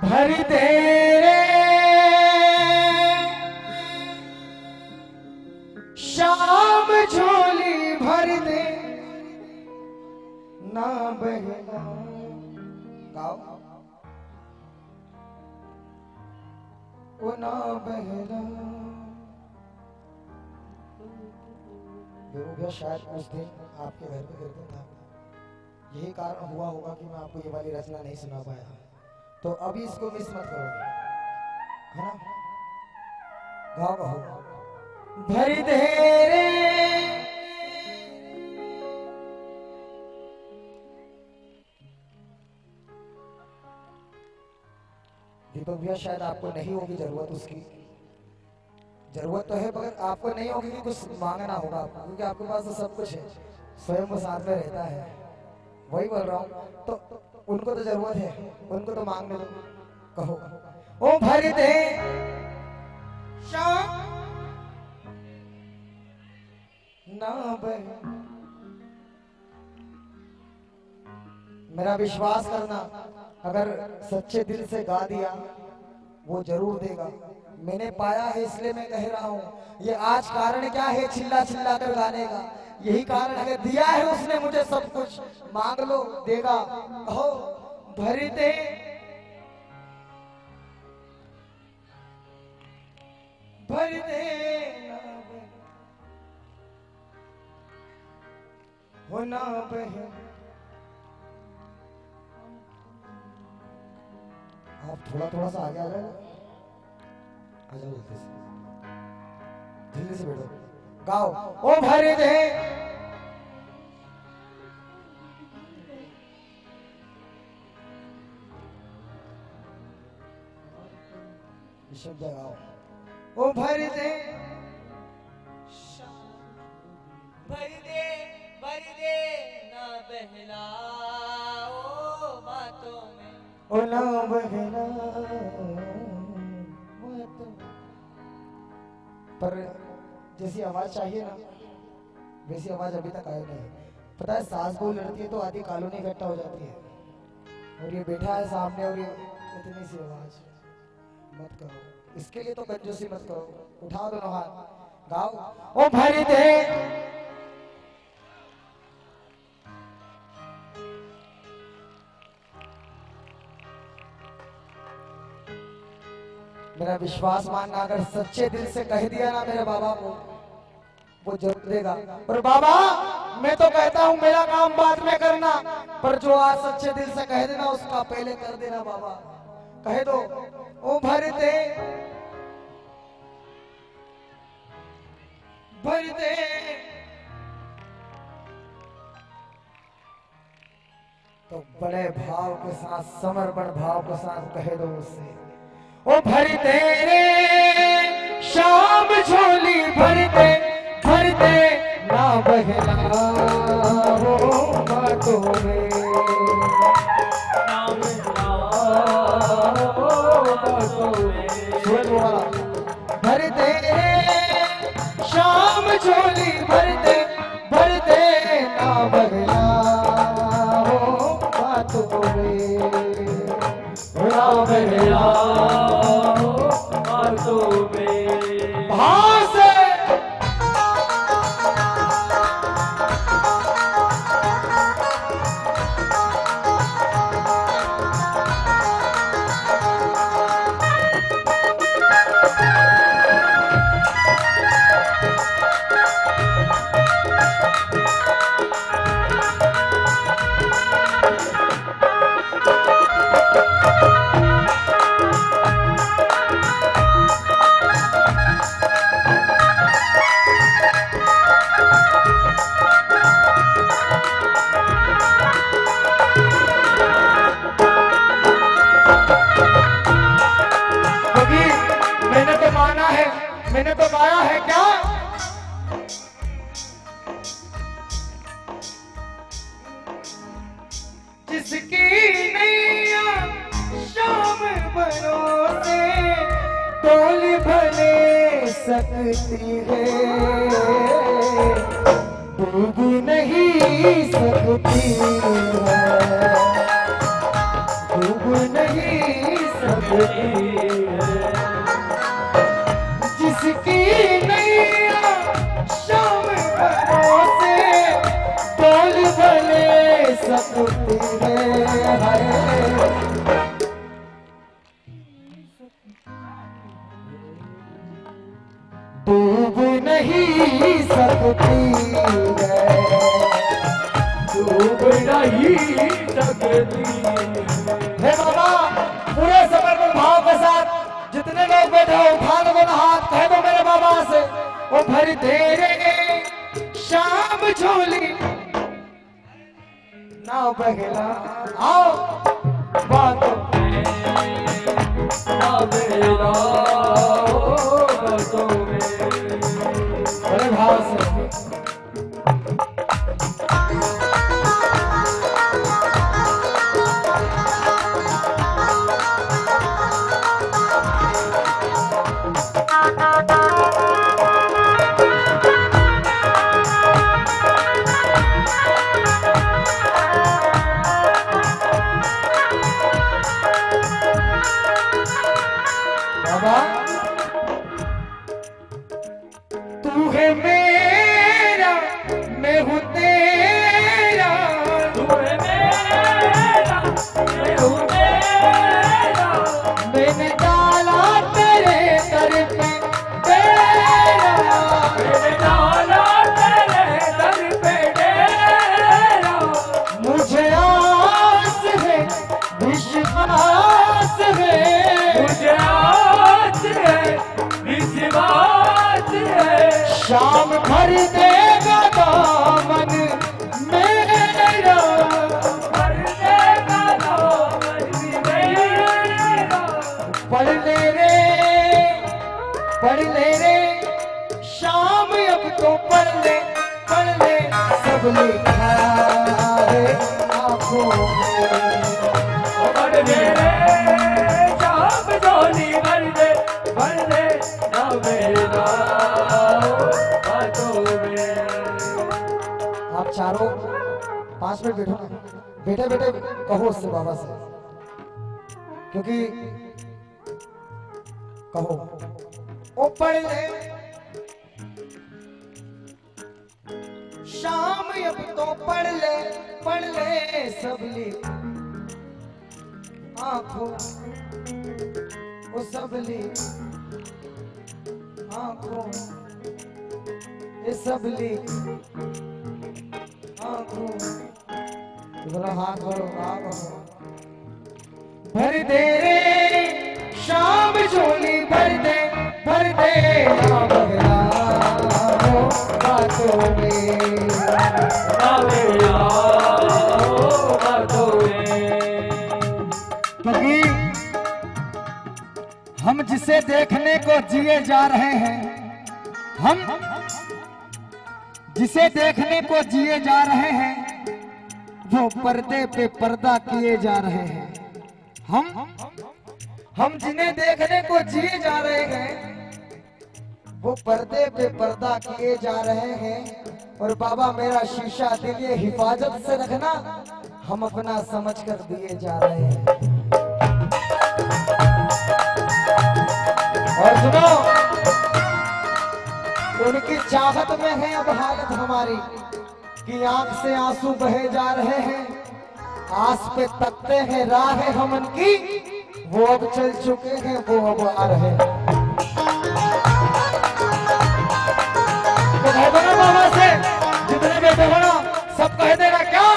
भर तेरे शाम झोली भर दे ना बहना। गाओ वो ना बहना। बेवजह शायद उस दिन आपके घर पे गिरता था, यही कारण हुआ होगा कि मैं आपको ये वाली रचना नहीं सुना पाया। तो अभी इसको मिस मत करो, है ना? गाओ कहो भर दे रे दीपक भैया, शायद आपको नहीं होगी जरूरत उसकी, जरूरत तो है मगर आपको नहीं होगी कि कुछ मांगना होगा आपको, क्योंकि आपके पास तो सब कुछ है, स्वयं वो साथ में रहता है। वही बोल रहा हूँ, तो उनको तो जरूरत है, उनको तो मांगने दो। कहो ओ भर दे शाम ना बहे। मेरा विश्वास करना, अगर सच्चे दिल से गा दिया वो जरूर देगा। मैंने पाया है इसलिए मैं कह रहा हूँ। ये आज कारण क्या है चिल्ला चिल्ला कर गाने का, यही कारण है। दिया है उसने मुझे सब कुछ, मांग लो देगा। कहो भर दे भर दे हो ना बहे। आप थोड़ा थोड़ा सा आगे आ जाओ, आ जाओ जल्दी से, जल्दी से बैठो। गाओ ओ भर दे शब्द गाओ ओ भर दे भर दे ना बहलाओ बातों में, ओ ना बहना। पर जैसी आवाज चाहिए ना वैसी आवाज अभी तक आई नहीं। पता है सास बहू लड़ती है तो आधी कॉलोनी इकट्ठा हो जाती है, और ये बैठा है सामने और ये इतनी सी आवाज। मत करो, इसके लिए तो कंजूसी मत करो। उठाओ दोनों हाथ, गाओ ओ भर दे मेरा विश्वास मानना, अगर सच्चे दिल से कह दिया ना मेरे बाबा को वो जरूर देगा। और बाबा मैं तो कहता हूँ मेरा काम बाद में करना, पर जो आज सच्चे दिल से कह देना उसका पहले कर देना। बाबा कह दो ओ भर दे भर दे। तो बड़े भाव के साथ, समर्पण भाव के साथ कह दो उससे ओ भर दे रे शाम झोली भर दे ना बहला वो बातों में, ना बहला वो बातों में। भर दे शाम झोली भर दे ना बहला वो बातों में, ना बहला वो बातों में। भाव से मैंने तो गाया है क्या? जिसकी नैया शाम भरोसे डोल भले सकती है, डूब नहीं सकती है, डूब नहीं सकती है। जिसकी नैया शाम भरोसे डोल भले सकती है, डूब नहीं सकती है, डूब नहीं सकती। हे बाबा, पूरे समर्पण भाव के साथ जितने लोग बैठे हो उठा लो दोनों हाथ, कह दो मेरे बाबा से, वो भर तेरे शाम झोली ना बहला आओ बातों ना बेला बातों में। बड़े भाव से बाबा, तू है मेरा मैं हूँ तेरा, तू है मेरा मैं हूँ तेरा, मैंने डाला तेरे दर पे तेरा, मैंने डाला तेरे दर पे डेरा। मुझे आस है विश्वास है, मुझे आस है विश्वास है, शाम भर देगा दामन मेरा, भर देगा दामन मेरा। पढ़ ले रे शाम अब तो पढ़ ले सब लिखा है आंखों में। भर दे रे शाम झोली भर दे ना मेरा बातों में। आप चारों 5 मिनट बैठो ना, बेटे बेटे कहो उससे बाबा से, क्योंकि कहो ओ पढ़ ले शाम अब तो पढ़ ले सब लिख आंखों, वो सब लिख आंखों, ये सब लिख आंखों। बोला हाथ भरो आंख भर दे रे शाम झोली भर दे ना बगला हो बातों में, ना मेरा बातों में। क्योंकि हम जिसे देखने को जिए जा रहे हैं, हम जिसे देखने को जिए जा रहे हैं, वो पर्दे पे पर्दा किए जा रहे हैं। हम जिन्हें देखने को जिए जा रहे हैं, वो पर्दे पे पर्दा किए जा रहे हैं। और बाबा मेरा शीशा दिल ये हिफाजत से रखना, हम अपना समझ कर दिए जा रहे हैं। और सुनो, उनकी चाहत में है अब हालत हमारी कि आंख से आंसू बहे जा रहे हैं, आस पे तकते हैं राह हम उनकी, वो अब चल चुके हैं, वो अब आ रहे हैं। तो कह दो ना बाबा से, जितने बैठे हो ना सब कह देना क्या,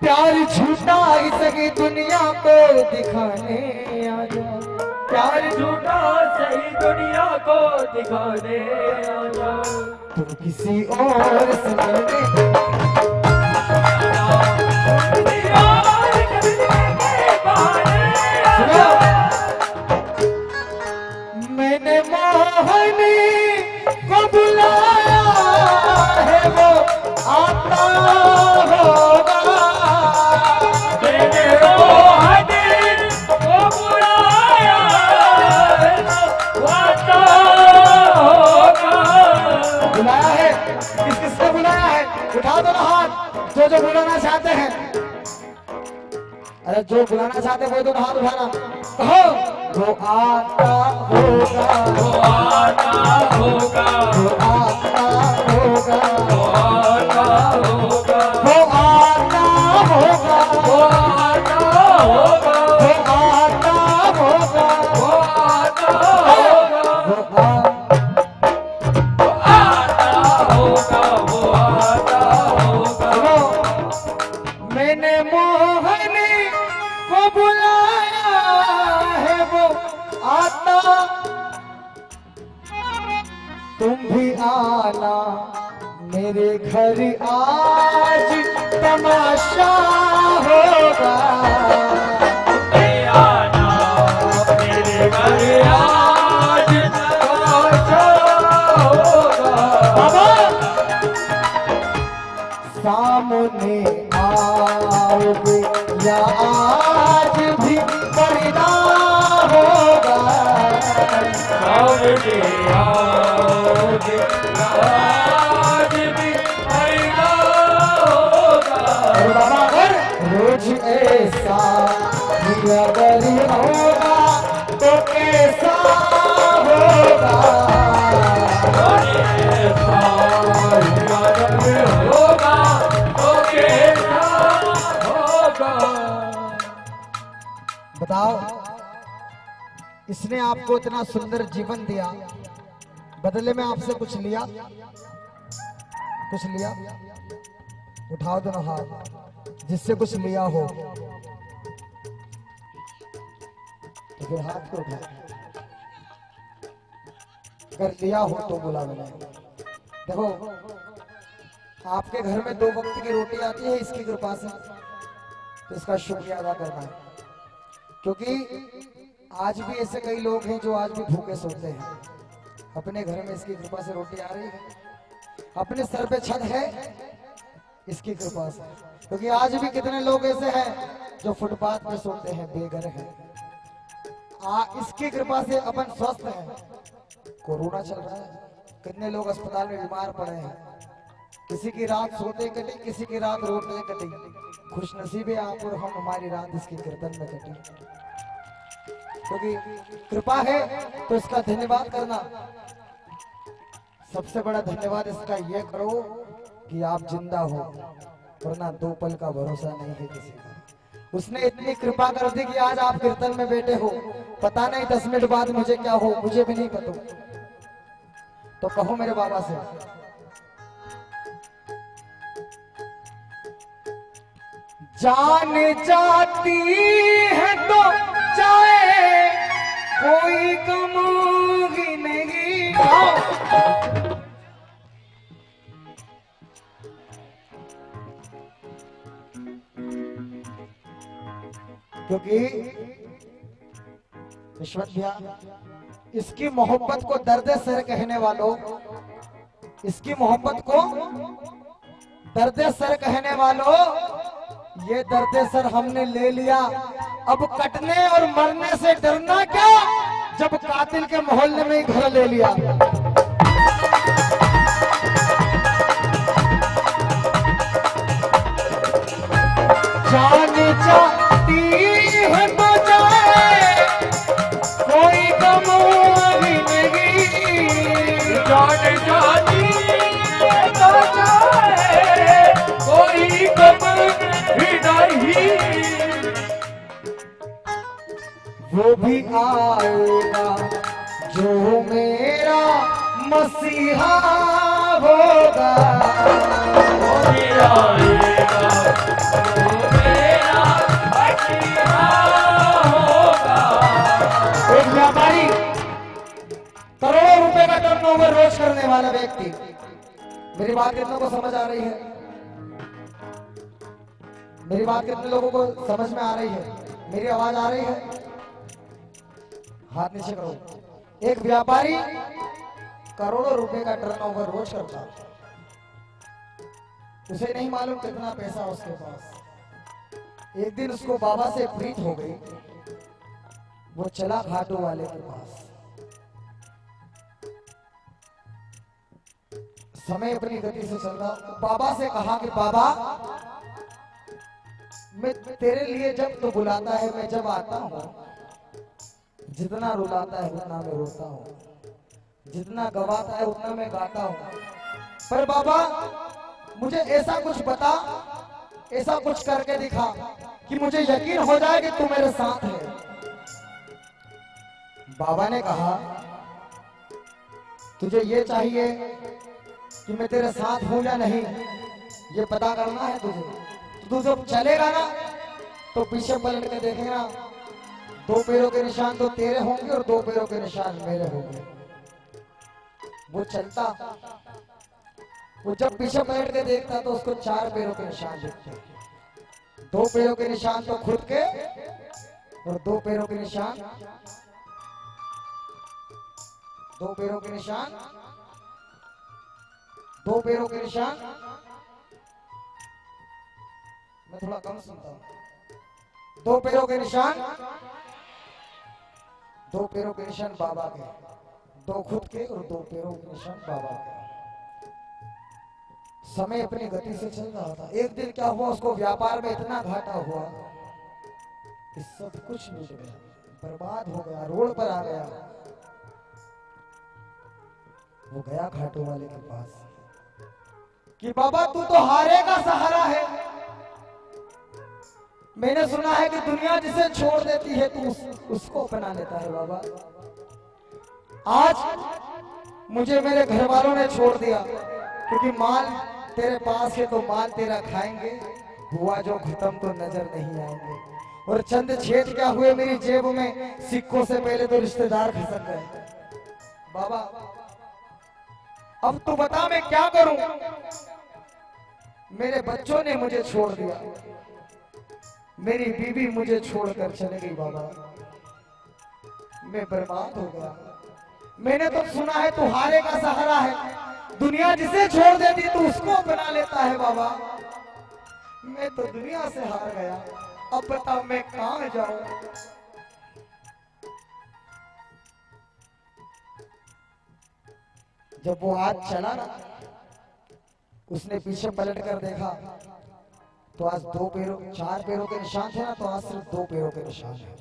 प्यार झूठा सही दुनिया को दिखाने आ जा, प्यार झूठा सही दुनिया को दिखाने आ जाओ। तुम किसी और से मिलने मैं मैंने मोहनी को बुलाया है वो आता होगा। मैंने मोहनी को बुलाया है वो आता होगा। बुलाया है, किस किसने बुलाया है? उठा दो ना हाथ जो जो बुलाना चाहते हैं। अरे जो बुलाना चाहते हैं वो तो हाथ उठाना। कहो वो आता होगा, वो आता होगा, वो आता होगा, वो आता होगा, वो आता होगा, वो आता होगा, वो आता होगा, वो आता होगा, वो आता होगा, वो आता होगा। मैंने मोहनी को बुलाया है वो आता। तुम भी आना मेरे घर आज तमाशा होगा। आना मेरे घर आज तमाशा होगा। बाबा सामने आओगे या आज भी पर्दा होगा। सामने आओगे आज भी पर्दा होगा। और बाबा अगर रोज ऐसा ही अगर होगा तो कैसा होगा। होगा तो कैसा होगा। बताओ, इसने आपको इतना सुंदर जीवन दिया, बदले में आपसे कुछ लिया? कुछ लिया? उठाओ दोनों हाथ जिससे कुछ लिया हो तो फिर हाथ को उठाओ। अगर लिया हो तो बोला मैंने। देखो, आपके घर में 2 वक्त की रोटी आती है इसकी कृपा से, तो इसका शुक्रिया अदा करना है। क्योंकि आज भी ऐसे कई लोग हैं जो आज भी भूखे सोते हैं। अपने घर में इसकी कृपा से रोटी आ रही है, अपने सर पे छत है इसकी कृपा से। क्योंकि आज भी कितने लोग ऐसे हैं जो फुटपाथ पे सोते हैं, बेघर हैं। इसकी कृपा से अपन स्वस्थ हैं। कोरोना चल रहा है, कितने लोग अस्पताल में बीमार पड़े हैं। किसी की रात सोते कटी, किसी की रात रोते कटी। खुश नसीबे आप और हम, हमारी रात इसकी कीर्तन में कटी। क्योंकि कृपा है तो इसका धन्यवाद करना। सबसे बड़ा धन्यवाद इसका ये करो कि आप जिंदा हो, वरना 2 पल का भरोसा नहीं है किसी का। उसने इतनी कृपा कर दी कि आज आप कीर्तन में बैठे हो। पता नहीं 10 मिनट बाद मुझे क्या हो, मुझे भी नहीं पता। तो कहो मेरे बाबा से, जान जाती है तो जाए, कोई गम ही नहीं। क्योंकि रिश्वत भैया, इसकी मोहब्बत को दर्द सर कहने वालों, इसकी मोहब्बत को दर्द सर कहने वालों, ये दर्द सर हमने ले लिया। अब कटने और मरने से डरना क्या, जब कातिल के मोहल्ले में ही घर ले लिया। जान जाती है तो जाए, कोई गम ही नहीं। जान जाती है तो जाए, कोई गम ही नहीं। वो भी आएगा जो मेरा मसीहा होगा। वो भी आएगा जो मेरा मसीहा होगा। एक व्यापारी, करोड़ों रुपए का टर्नओवर रोज करने वाला व्यक्ति, मेरी बात कितनों को समझ आ रही है? मेरी बात कितने लोगों को समझ में आ रही है? मेरी आवाज आ रही है? हाथ नीचे करो। एक व्यापारी करोड़ों रुपए का टर्नओवर रोज करता, उसे नहीं मालूम कितना पैसा उसके पास। एक दिन उसको बाबा से प्रीत हो गई, वो चला घाटों वाले के पास। समय अपनी गति से चल रहा, बाबा से कहा कि बाबा मैं तेरे लिए जब तो बुलाता है, मैं जब आता हूँ, जितना रुलाता है उतना मैं रोता हूँ, जितना गवाता है उतना मैं गाता हूँ। पर बाबा मुझे ऐसा कुछ बता, ऐसा कुछ करके दिखा कि मुझे यकीन हो जाए कि तू मेरे साथ है। बाबा ने कहा तुझे ये चाहिए कि मैं तेरे साथ हूं या नहीं, ये पता करना है तुझे। तू जब चलेगा ना तो पीछे पलट के देखेगा, 2 पैरों के निशान तो तेरे होंगे और 2 पैरों के निशान मेरे होंगे। वो चलता, वो जब पीछे पलट के देखता तो उसको 4 पैरों के निशान दिखते। 2 पैरों के निशान तो खुद के और 2 पैरों के निशान, 2 पैरों के निशान, 2 पैरों के निशान। मैं थोड़ा कम सुनता हूं। 2 पैरों के निशान, 2 पैरों के निशान बाबा के, 2 खुद के और 2 पैरों के निशान बाबा के। समय अपनी गति से चल रहा था। एक दिन क्या हुआ, उसको व्यापार में इतना घाटा हुआ कि सब कुछ लूट गया, बर्बाद हो गया, रोड पर आ गया। वो गया घाटों वाले के पास कि बाबा तू तो हारे का सहारा है, मैंने सुना है कि दुनिया जिसे छोड़ देती है तू उसको अपना लेता है। बाबा आज मुझे मेरे घर वालों ने छोड़ दिया, क्योंकि माल तेरे पास है तो माल तेरा खाएंगे, हुआ जो खत्म तो नजर नहीं आएंगे। और चंद छेद क्या हुए मेरी जेब में, सिक्कों से पहले तो रिश्तेदार खसक गए। बाबा अब तू बता मैं क्या करूं, मेरे बच्चों ने मुझे छोड़ दिया, मेरी बीवी मुझे छोड़कर चले गई। बाबा मैं बर्बाद हो गया। मैंने तो सुना है तू हारे का सहारा है, दुनिया जिसे छोड़ देती तू उसको अपना लेता है। बाबा मैं तो दुनिया से हार गया, अब बताओ मैं कहां जाऊं। जब वो आज चला ना, उसने पीछे पलट कर देखा तो आज 2 पैरों 4 पैरों के निशान थे ना, तो आज सिर्फ 2 पैरों के निशान है।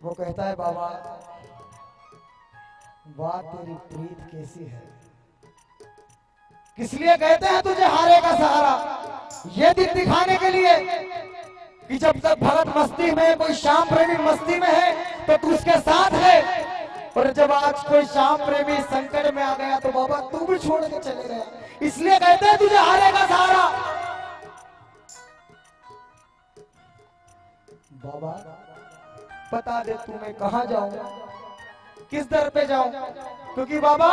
वो कहता है बाबा वाह तेरी प्रीत कैसी है। किस लिए कहते हैं तुझे हारे का सहारा, ये दिन दिखाने के लिए कि जब तक भगत मस्ती में, कोई श्याम प्रेमी मस्ती में है तो तू उसके साथ है, और जब आज कोई श्याम प्रेमी संकट में आ गया तो बाबा तू भी छोड़ के चले गया। इसलिए कहते हैं तुझे हारे का सहारा। बाबा बता दे तू मैं कहां जाऊं, किस दर पे जाऊं, क्योंकि बाबा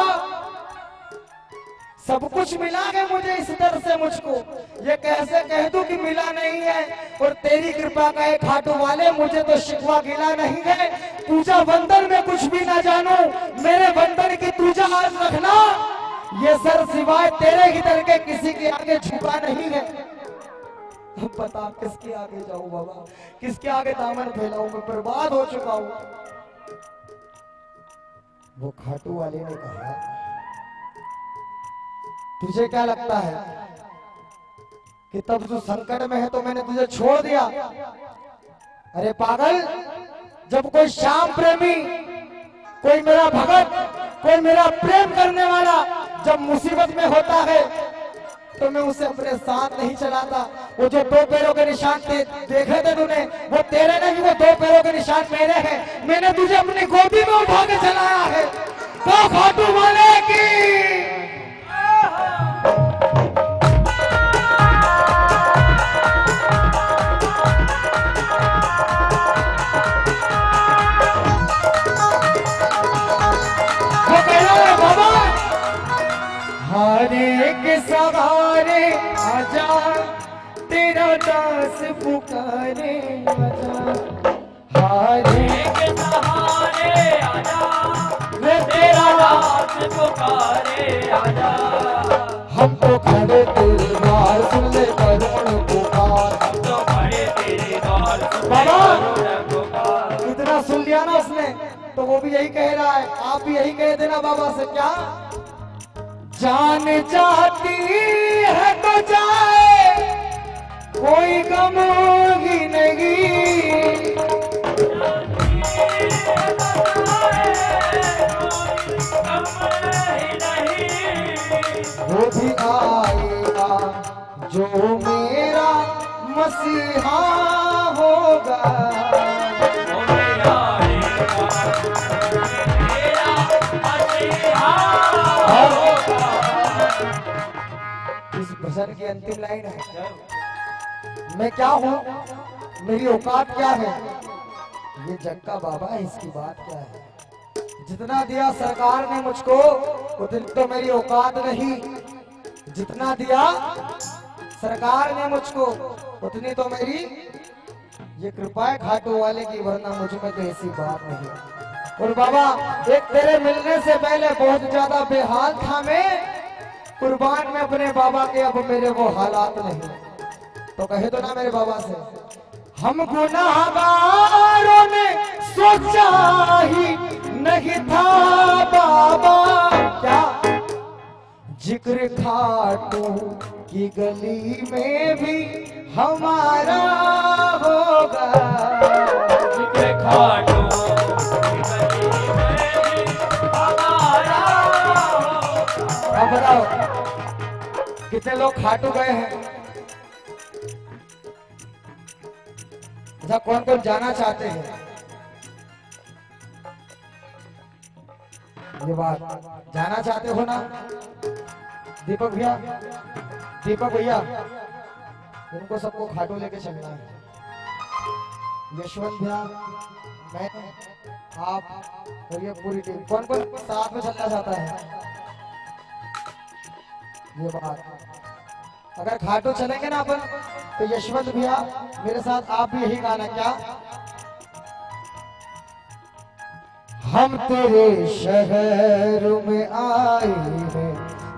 सब कुछ मिला है मुझे इस दर से, मुझको ये कैसे कह दूं कि मिला नहीं है। और तेरी कृपा का एक खाटू वाले मुझे तो शिकवा गिला नहीं है। पूजा बंदर में कुछ भी ना जानू, मेरे बंदर की पूजा आज रखना, ये सर सिवाय तेरे ही दर के किसी के आगे झुका नहीं है। अब बता किसके आगे जाऊं बाबा, किसके आगे दामन फैलाऊं, मैं बर्बाद हो चुका हूं। वो खाटू वाले ने कहा तुझे क्या लगता है कि तब तू संकट में है तो मैंने तुझे छोड़ दिया? अरे पागल, जब कोई श्याम प्रेमी, कोई मेरा भगत, कोई मेरा प्रेम करने वाला जब मुसीबत में होता है तो मैं उसे अपने साथ नहीं चलाता। वो जो 2 पैरों के निशान देखे थे तूने, वो तेरे नहीं, वो 2 पैरों के निशान मेरे हैं। मैंने तुझे अपनी गोदी में उठा के चलाया है। तो खाटू वाले की हारे के सहारे आजा, तेरा दास पुकारे आजा। हारे के सहारे हम तो खड़े तेरे द्वार सुन ले करुण पुकार। बाबा इतना सुन लिया ना उसने, तो वो भी यही कह रहा है, आप भी यही कह देना बाबा से। क्या जान चाहती है तो जाए, कोई गम ही नहीं। वो भी आएगा जो मेरा मसीहा होगा। इस भजन की अंतिम लाइन है, मैं क्या हूँ, मेरी औकात क्या है, ये जग का बाबा है, इसकी बात क्या है। जितना दिया सरकार ने मुझको उतनी तो मेरी औकात नहीं, जितना दिया सरकार ने मुझको उतनी तो मेरी ये कृपा है खाटू वाले की, वरना मुझ में तो ऐसी बात नहीं। और बाबा एक तेरे मिलने से पहले बहुत ज्यादा बेहाल था मैं, कुर्बान में अपने बाबा के, अब मेरे वो हालात नहीं। तो कहे तो ना मेरे बाबा से, हम गुनाहगारों ने सोचा ही नहीं था बाबा, क्या जिक्र खाटू की गली में भी हमारा होगा। जिक्र खाटू की गली में भी हमारा होगा। अब बताओ कितने लोग खाटू गए हैं? अच्छा कौन कौन जाना चाहते हैं? ये बात जाना चाहते हो ना? दीपक भैया, दीपक भैया इनको सबको खाटू लेके चलना है। यशवंत भैया, मैं, आप और ये पूरी टीम, कौन कौन साथ में चलना चाहता है? ये बात अगर खाटू चलेंगे ना अपन, तो यशवंत भैया मेरे साथ आप भी यही गाना। क्या हम तेरे शहर में आए हैं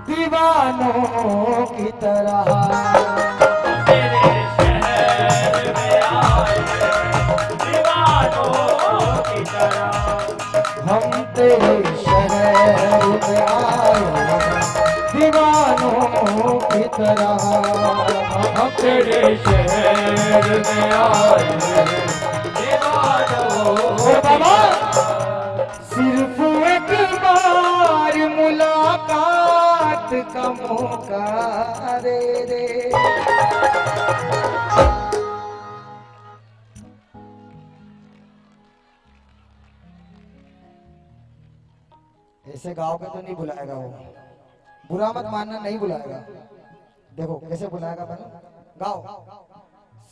दीवानों की तरह, तेरे शहर में आए दीवानों की तरह। हम तेरे शहर में आए हैं दीवानों की तरह। हम तेरे शहर में आए दीवानों। बाबा सिर्फ एक बार मुलाकात का मौका दे दे। ऐसे गाँव के तो नहीं बुलाएगा वो, बुरा मत मानना, नहीं बुलाएगा। देखो कैसे बुलाएगा अपन, गाओ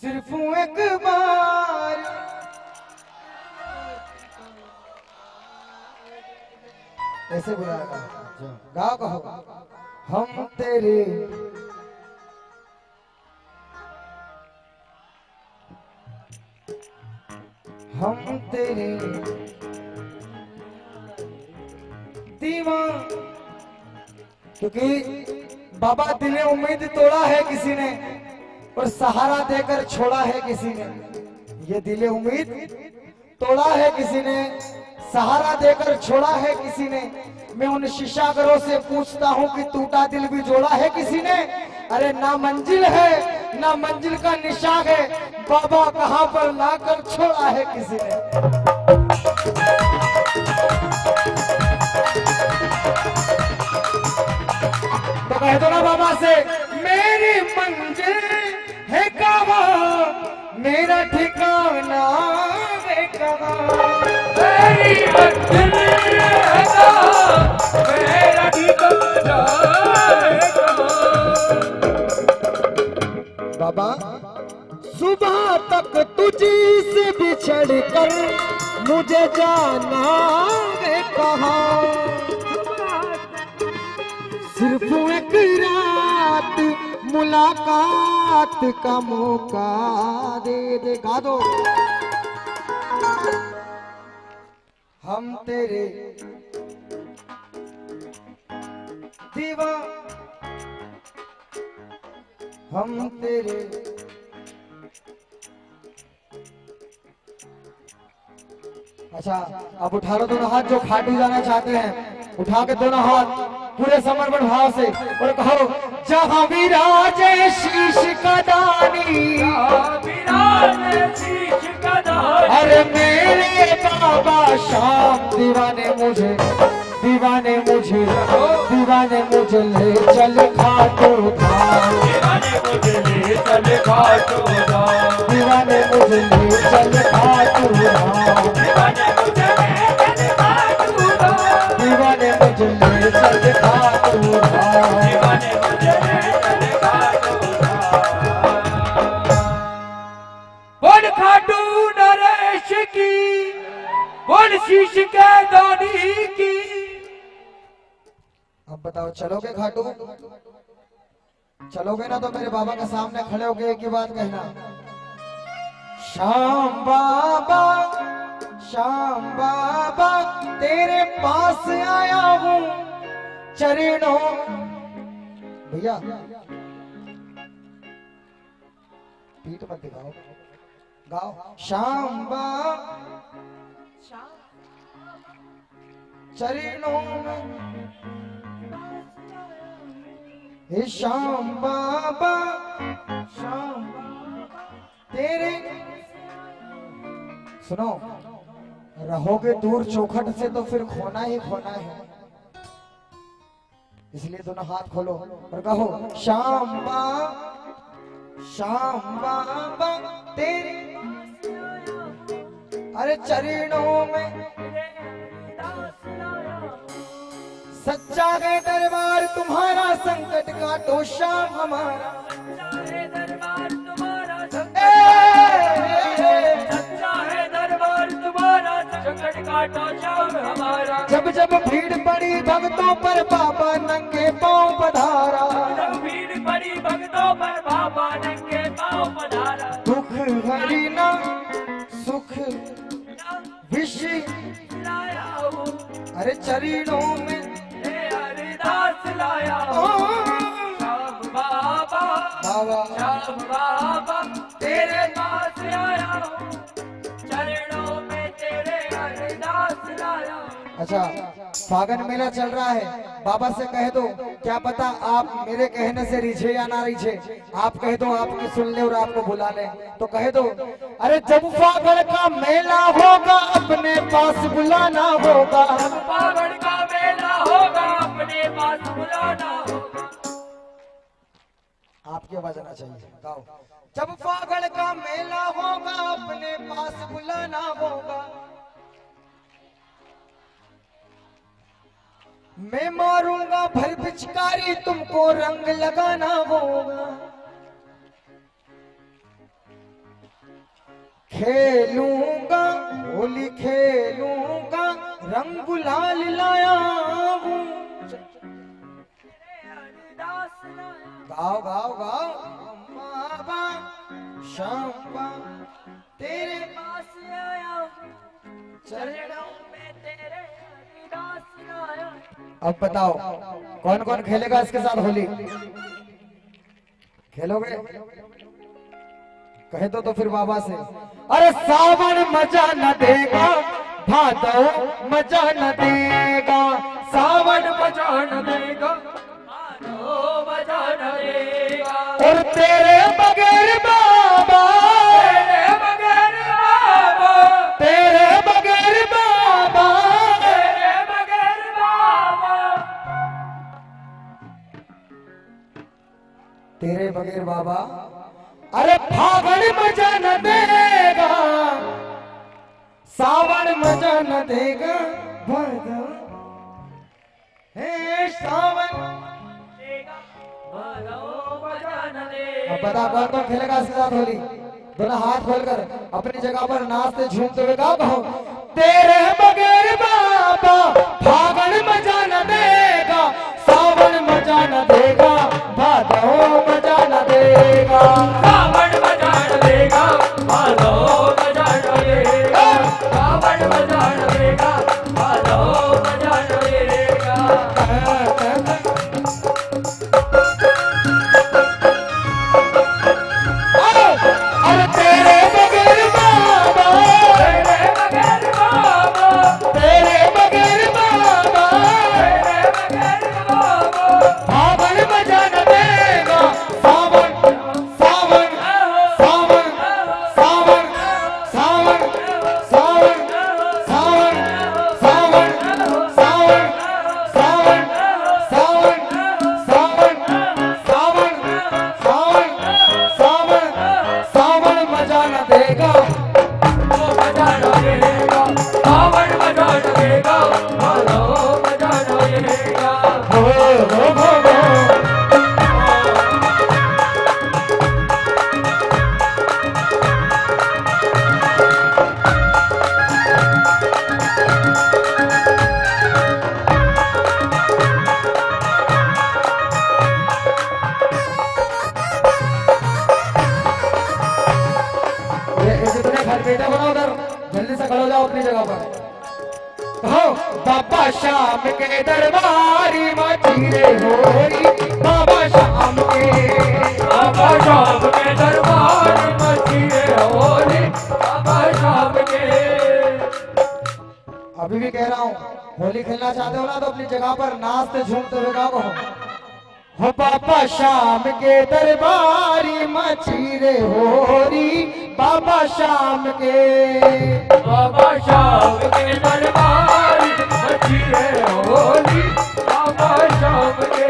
सिर्फ एक बार ऐसे बुलाएगा। गाओ कहो, हम तेरे दीवान। क्योंकि बाबा दिले उम्मीद तोड़ा है किसी ने, और सहारा देकर छोड़ा है किसी ने। ये दिले उम्मीद तोड़ा है किसी ने, सहारा देकर छोड़ा है किसी ने। मैं उन शीशागरों से पूछता हूँ कि टूटा दिल भी जोड़ा है किसी ने। अरे ना मंजिल है ना मंजिल का निशान है, बाबा कहाँ पर लाकर छोड़ा है किसी ने। तो कह दो ना बाबा से, मेरी मंजिल है कहाँ, मेरा ठिकाना है कहाँ। मेरी मंजिल है कहाँ, मेरा ठिकाना है कहाँ। बाबा सुबह तक तुझी से बिछड़ कर मुझे जाना है कहाँ। सिर्फ एक रात मुलाकात का मौका दे दे। गा दो, हम तेरे दीवा हम तेरे। अच्छा अब उठा लो दोनों हाथ जो खाटू जाना चाहते हैं, उठा के दोनों हाथ पूरे समर्पण भाव से और कहो जहां विराजे शीश का दानी, अरे मेरे बाबा श्याम दीवाने मुझे दीवाने मुझे दीवाने मुझे ले चल खाटू धाम, दीवाने मुझे ले चल खाटू धाम, दीवाने मुझे ले चल खाटू धाम, दीवाने मुझे ले चल खाटू धाम, दीवाने मुझे ले चल खाटू धाम, दीवाने मुझे ले चल खाटू धाम। बोल खाटू नरेश की, बोल शीश के दानी की। अब बताओ चलोगे खाटू? चलोगे ना तो मेरे बाबा के सामने खड़े होके एक ही बात कहना, श्याम बाबा तेरे पास आया हूँ चरणों। भैया पीठ मत दिखाओ, गाओ श्याम बाबा चरणों में, हे श्याम बाबा तेरे। सुनो, रहोगे दूर चौखट से तो फिर खोना ही खोना है, इसलिए दोनों हाथ खोलो और कहो श्याम बाबा तेरे अरे चरणों में, सच्चा है दरबार तुम्हारा संकट काटो श्याम हमारा, दरबार तुम्हारा सच्चा है दरबार तुम्हारा, संकट काटो श्याम हमारा। जब जब भीड़ पड़ी भक्तों पर बाबा नंगे पांव पधारा, जब भीड़ पड़ी भक्तों पर बाबा नंगे पांव पधारा, दुख हरिना सुख विषय लाया हूँ अरे चरणों में हरिदास लाया हूँ। श्याम बाबा श्याम बाबा तेरे पास आया हूँ, चरणों में तेरे हरिदास लाया हूँ। अच्छा फागन मेला चल रहा है, बाबा से कह दो, क्या पता आप मेरे कहने से रिझे या ना रिझे, आप कह दो आपकी सुन ले और आपको बुला ले, तो कह दो अरे जब फागन का मेला होगा अपने पास बुलाना होगा, फागन का मेला होगा अपने पास बुलाना होगा। आपकी आवाज आना चाहिए, गाओ जब फागन का मेला होगा अपने पास बुलाना होगा, मैं मारूंगा भर पिचकारी तुमको रंग लगाना होगा, खेलूंगा होली खेलूंगा रंग गुलाल लाया हूँ। गाओ गाओ गाओ बाबा श्याम तेरे पास आया हूँ, चरणों में तेरे हरिदास लाया। अब बताओ कौन कौन खेलेगा इसके साथ होली? खेलोगे? कहे तो फिर बाबा से अरे सावन मजा न देगा, भादो मजा न देगा, सावन मजा न देगा, भादो मजा न देगा, और तेरे बगैर बाबा, तेरे बगैर बाबा, तेरे बगैर बाबा, तेरे बगैर बाबा, तेरे बगैर बाबा, अरे फागण मजा न देगा, सावन मजा न देगा, भादो हे सावन देगा, भादो मजा न देगा। अब बता कौन कौन खेलेगा इसके साथ होली? दोनों हाथ खोलकर अपनी जगह पर नाचते झूमते हुए गाओ, कहो तेरे बगैर बाबा फागण मजा न देगा, सावन मजा न देगा, भादो मजा न देगा, सावन मजा न देगा, भादो मजा न देगा, सावन मजा न देगा, भादो मजा न देगा। अपनी जगह पर। हो बाबा शाम के दरबारी मचीरे होरी, बाबा शाम के, बाबा शाम के दरबार मचीरे होली, बाबा शाम के। अभी भी कह रहा हूँ, होली खेलना चाहते हो ना तो अपनी जगह पर नाचते झूमते हुए गाओ। हो बाबा शाम के दरबारी मचीरे होरी, बाबा शाम के, बाबा शाम के दरबार मचीरे होली, बाबा शाम के।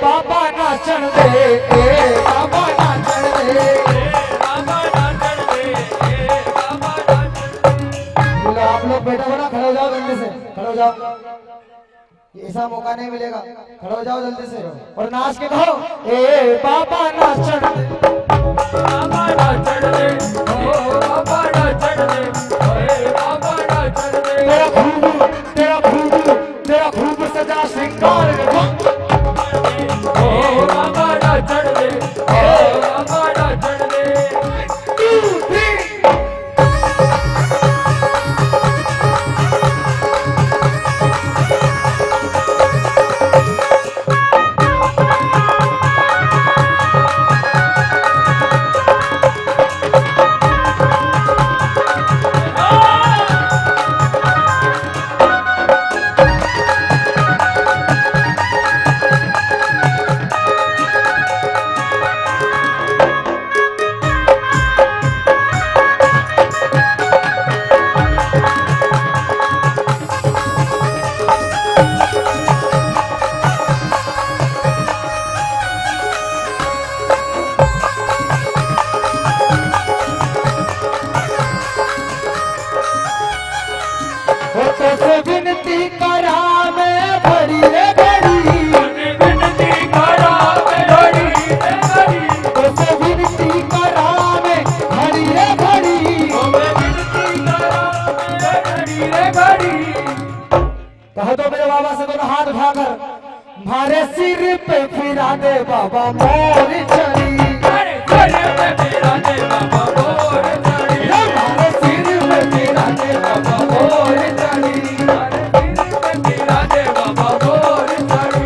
बाबा नाचन दे, बाबा नाचन दे, बाबा नाचन दे, बाबा नाचन दे। बोलो आप लोग बैठा हो ना, खड़े हो जाओ जल्दी से, खड़े हो जाओ, ऐसा मौका नहीं मिलेगा। खड़े हो जाओ जल्दी से और नाच के कहो, ए बाबा नाचन दे, बाबा नाचन दे, ओ बाबा नाचन दे, ओए बाबा नाचन दे। तेरा खूब सजा श्रृंगार ओ बाबा नाचन दे, ओ बाबा नाचन दे। 2, 3 से विनती करा मैं बड़ी रे बड़ी, विनती करा मैं बड़ी रे बड़ी, से विनती करा मैं बड़ी रे बड़ी, मैं विनती करा मैं बड़ी रे बड़ी। कह दो मेरे बाबा से दोनों हाथ उठाकर, मारे सिर पे फिरा दे बाबा मोर चली, अरे सिर पे फिरा दे बाबा मोर चली, मारे सिर पे फिरा दे बाबा मोर चली। राधे बाबा मोर चली।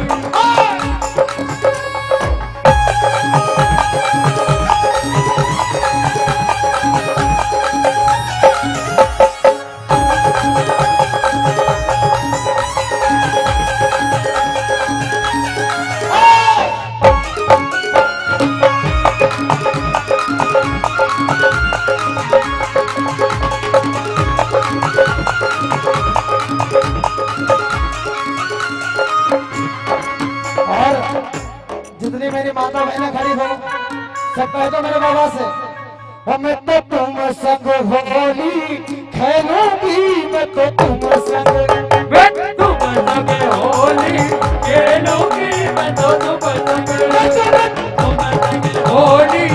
जितनी मेरी माता बहनें खड़ी हो, सब कह दो मेरे बाबा से, मैं तो तुम संग होली खेलूंगी, मैं तो तुम संग, मैं तुम संग होली खेलूंगी, मैं तो तुम संग, तुम संग होली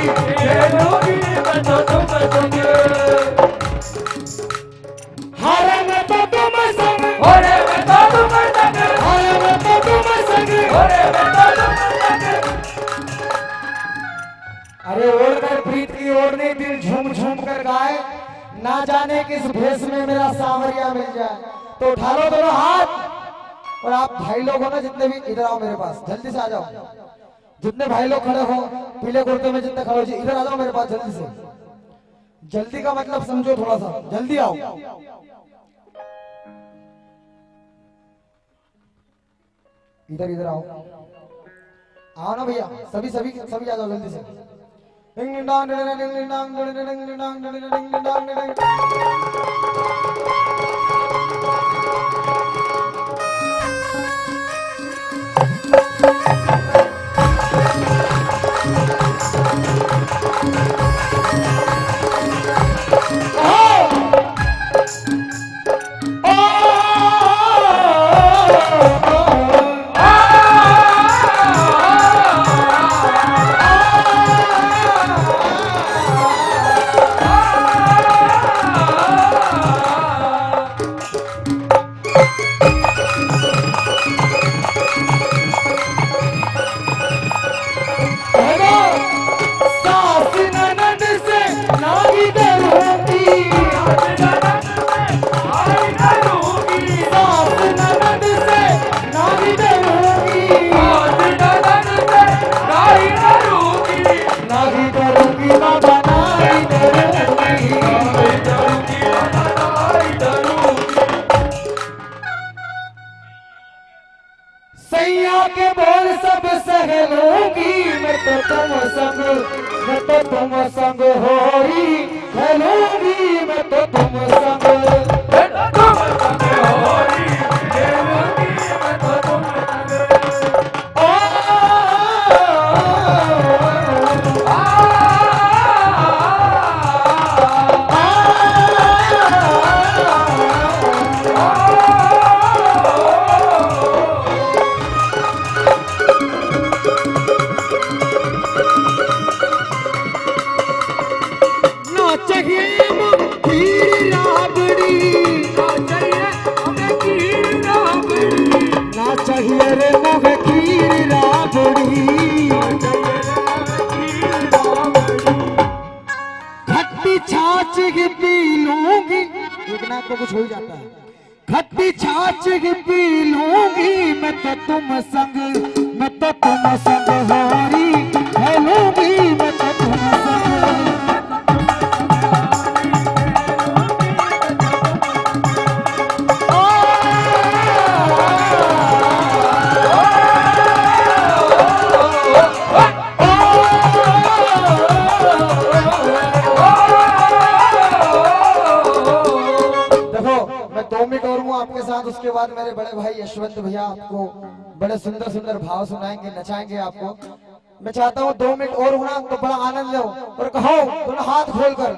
खेलूंगी, मैं तो तुम संग। हारे मैं तो तुम संग, ओरे मैं तो तुम संग, हारे मैं तो तुम संग, ओरे मैं तो तुम संग। अरे ओढ़ कर प्रीत की ओढ़नी दिल ना जाने किस भेष में मेरा सांवरिया मिल जाए। तो उठा लो दोनों हाथ और आप भाई लोग हो ना जितने भी, इधर आओ मेरे पास, जल्दी से आ जाओ। जितने भाई लोग खड़े हो पीले कुर्ते में, जितने खड़े हो जी इधर आ जाओ मेरे पास जल्दी से। जल्दी का मतलब समझो, थोड़ा सा जल्दी आओ। इधर इधर आओ, आओ ना भैया, सभी सभी सभी आ जाओ जल्दी से। सैया के बोल सब सह लूंगी मैं तो तुम संग, मैं तो तुम संग होरी खेलूंगी मैं तो तुम संग, मैं तो तुम संग होरी खेलूंगी मैं तो तुम संग। छाछ की पी लूंगी, एक ना तो कुछ हो ही जाता है। खट्टी छाछ की पी लूंगी मैं तो तुम संग, मैं तो तुम संग होरी खेलूंगी मैं तो तुम संग। आपके साथ, उसके बाद मेरे बड़े भाई यशवंत भैया आपको बड़े सुंदर सुंदर भाव सुनाएंगे, नचाएंगे आपको। मैं चाहता हूँ 2 मिनट और होना तो बड़ा आनंद लो और कहो दोनों हाथ खोलकर,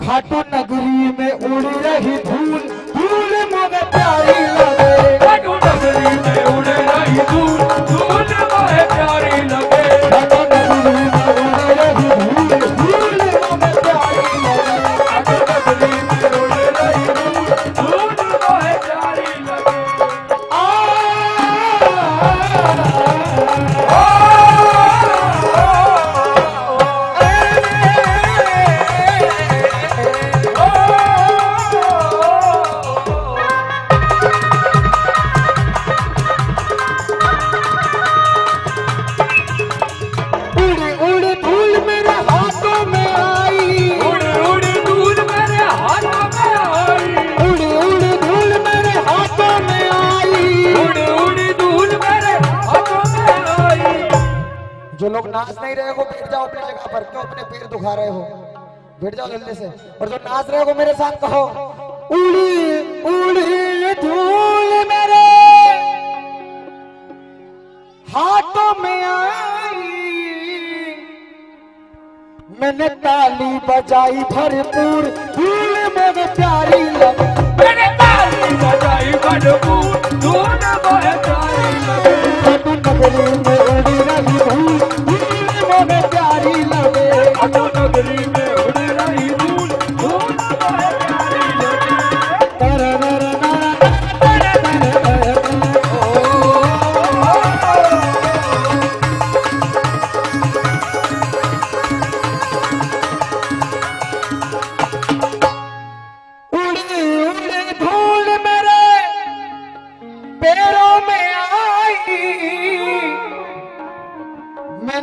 खाटू नगरी में उड़ रही धूल, धूल मुझे प्यारी लगे, खाटू नगरी में उड़ रही धूल, धूल मुझे प्यारी लगे, खाटू नगरी में उड़ रही धूल, धूल मुझे प्यारी लगे, खाटू नगरी में उड़ रही धूल, धूल मुझे प्यारी लगे। जो लोग नाच नहीं रहे हो बैठ जाओ अपनी जगह पर, क्यों अपने पैर दुखा रहे हो, बैठ जाओ जल्दी से। और जो नाच रहे हो मेरे साथ कहो, उड़ी उड़ी धूल मेरे हाथों में आई, मैंने ताली बजाई भरपूर, धूल मुझे प्यारी लगे, मैंने ताली बजाई भरपूर, धूल मुझे प्यारी लगे, खाटू नगरी में उड़ी रही धूल, धूल मुझे प्यारी लगे, खाटू नगरी में उड़ रही धूल, धूल मुझे प्यारी लगे।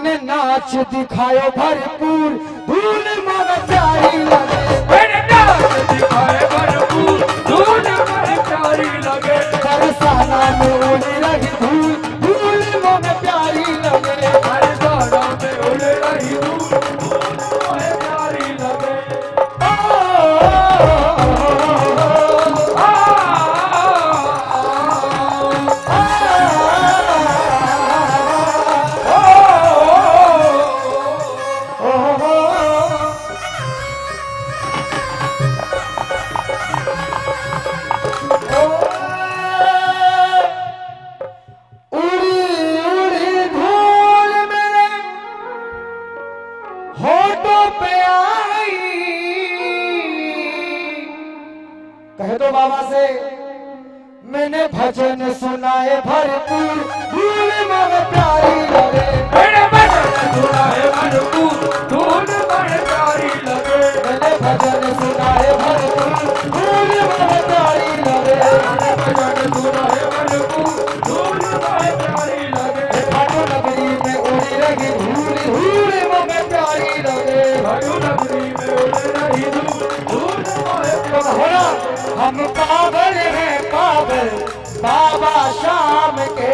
मैंने नाच दिखायो भरपूर धूल मन प्यारी लगे मैंने नाच दिखाए भरपूर धूल मन प्यारी लगे बरसाना में उड़ रही धूल धूल मन प्यारी लगे बरसाना में उड़ रही धूल धूल मन प्यारी लगे कह दो बाबा से मैंने भजन सुनाए भरपूर धूल मन प्यारी लगे मैंने भजन सुनाए भरपूर धूल मन प्यारी लगे मैंने भजन सुनाए भरपूर धूल मन प्यारी लगे मैंने भजन सुनाए भरपूर धूल मन प्यारी लगे खाटू नगरी में उड़ी रही धूल धूल मन प्यारी लगे खाटू नगरी में उड़ रही धूल धूल मन होना हम पागल हैं पागल बाबा शाम के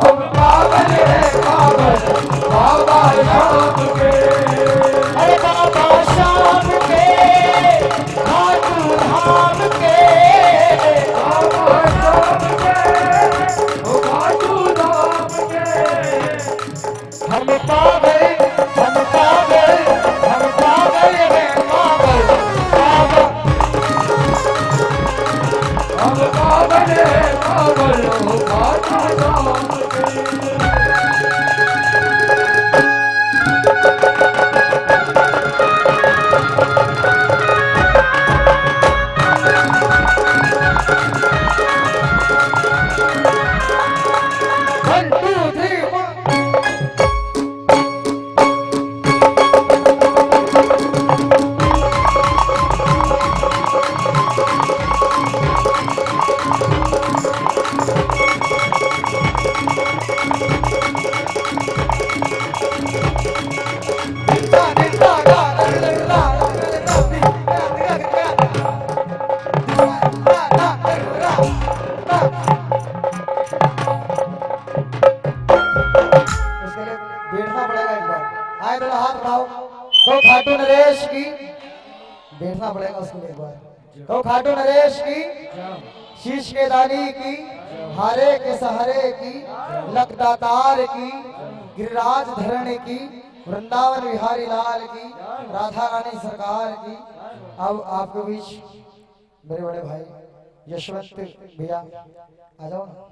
हम पागल हैं पागल बाबा शाम के अरे बाबा शाम के खाटू धाम के बाबा शाम के ओ खाटू धाम के हम पागल हम पागल हम पागल हैं पागल बाबा हम पागल हैं पागल ओ खाटू धाम के वन टू थ्री बैठना पड़ेगा एक बार आए थोड़ा हाथ उठाओ तो खाटू नरेश की बैठना पड़ेगा उसको एक बार तो खाटू नरेश की शीश के दानी की हारे के सहारे की लकदातार की गिरिराज धरण की वृंदावन बिहारी लाल की राधा रानी सरकार की अब आपके बीच मेरे बड़े भाई यशवंत भैया आ जाओ ना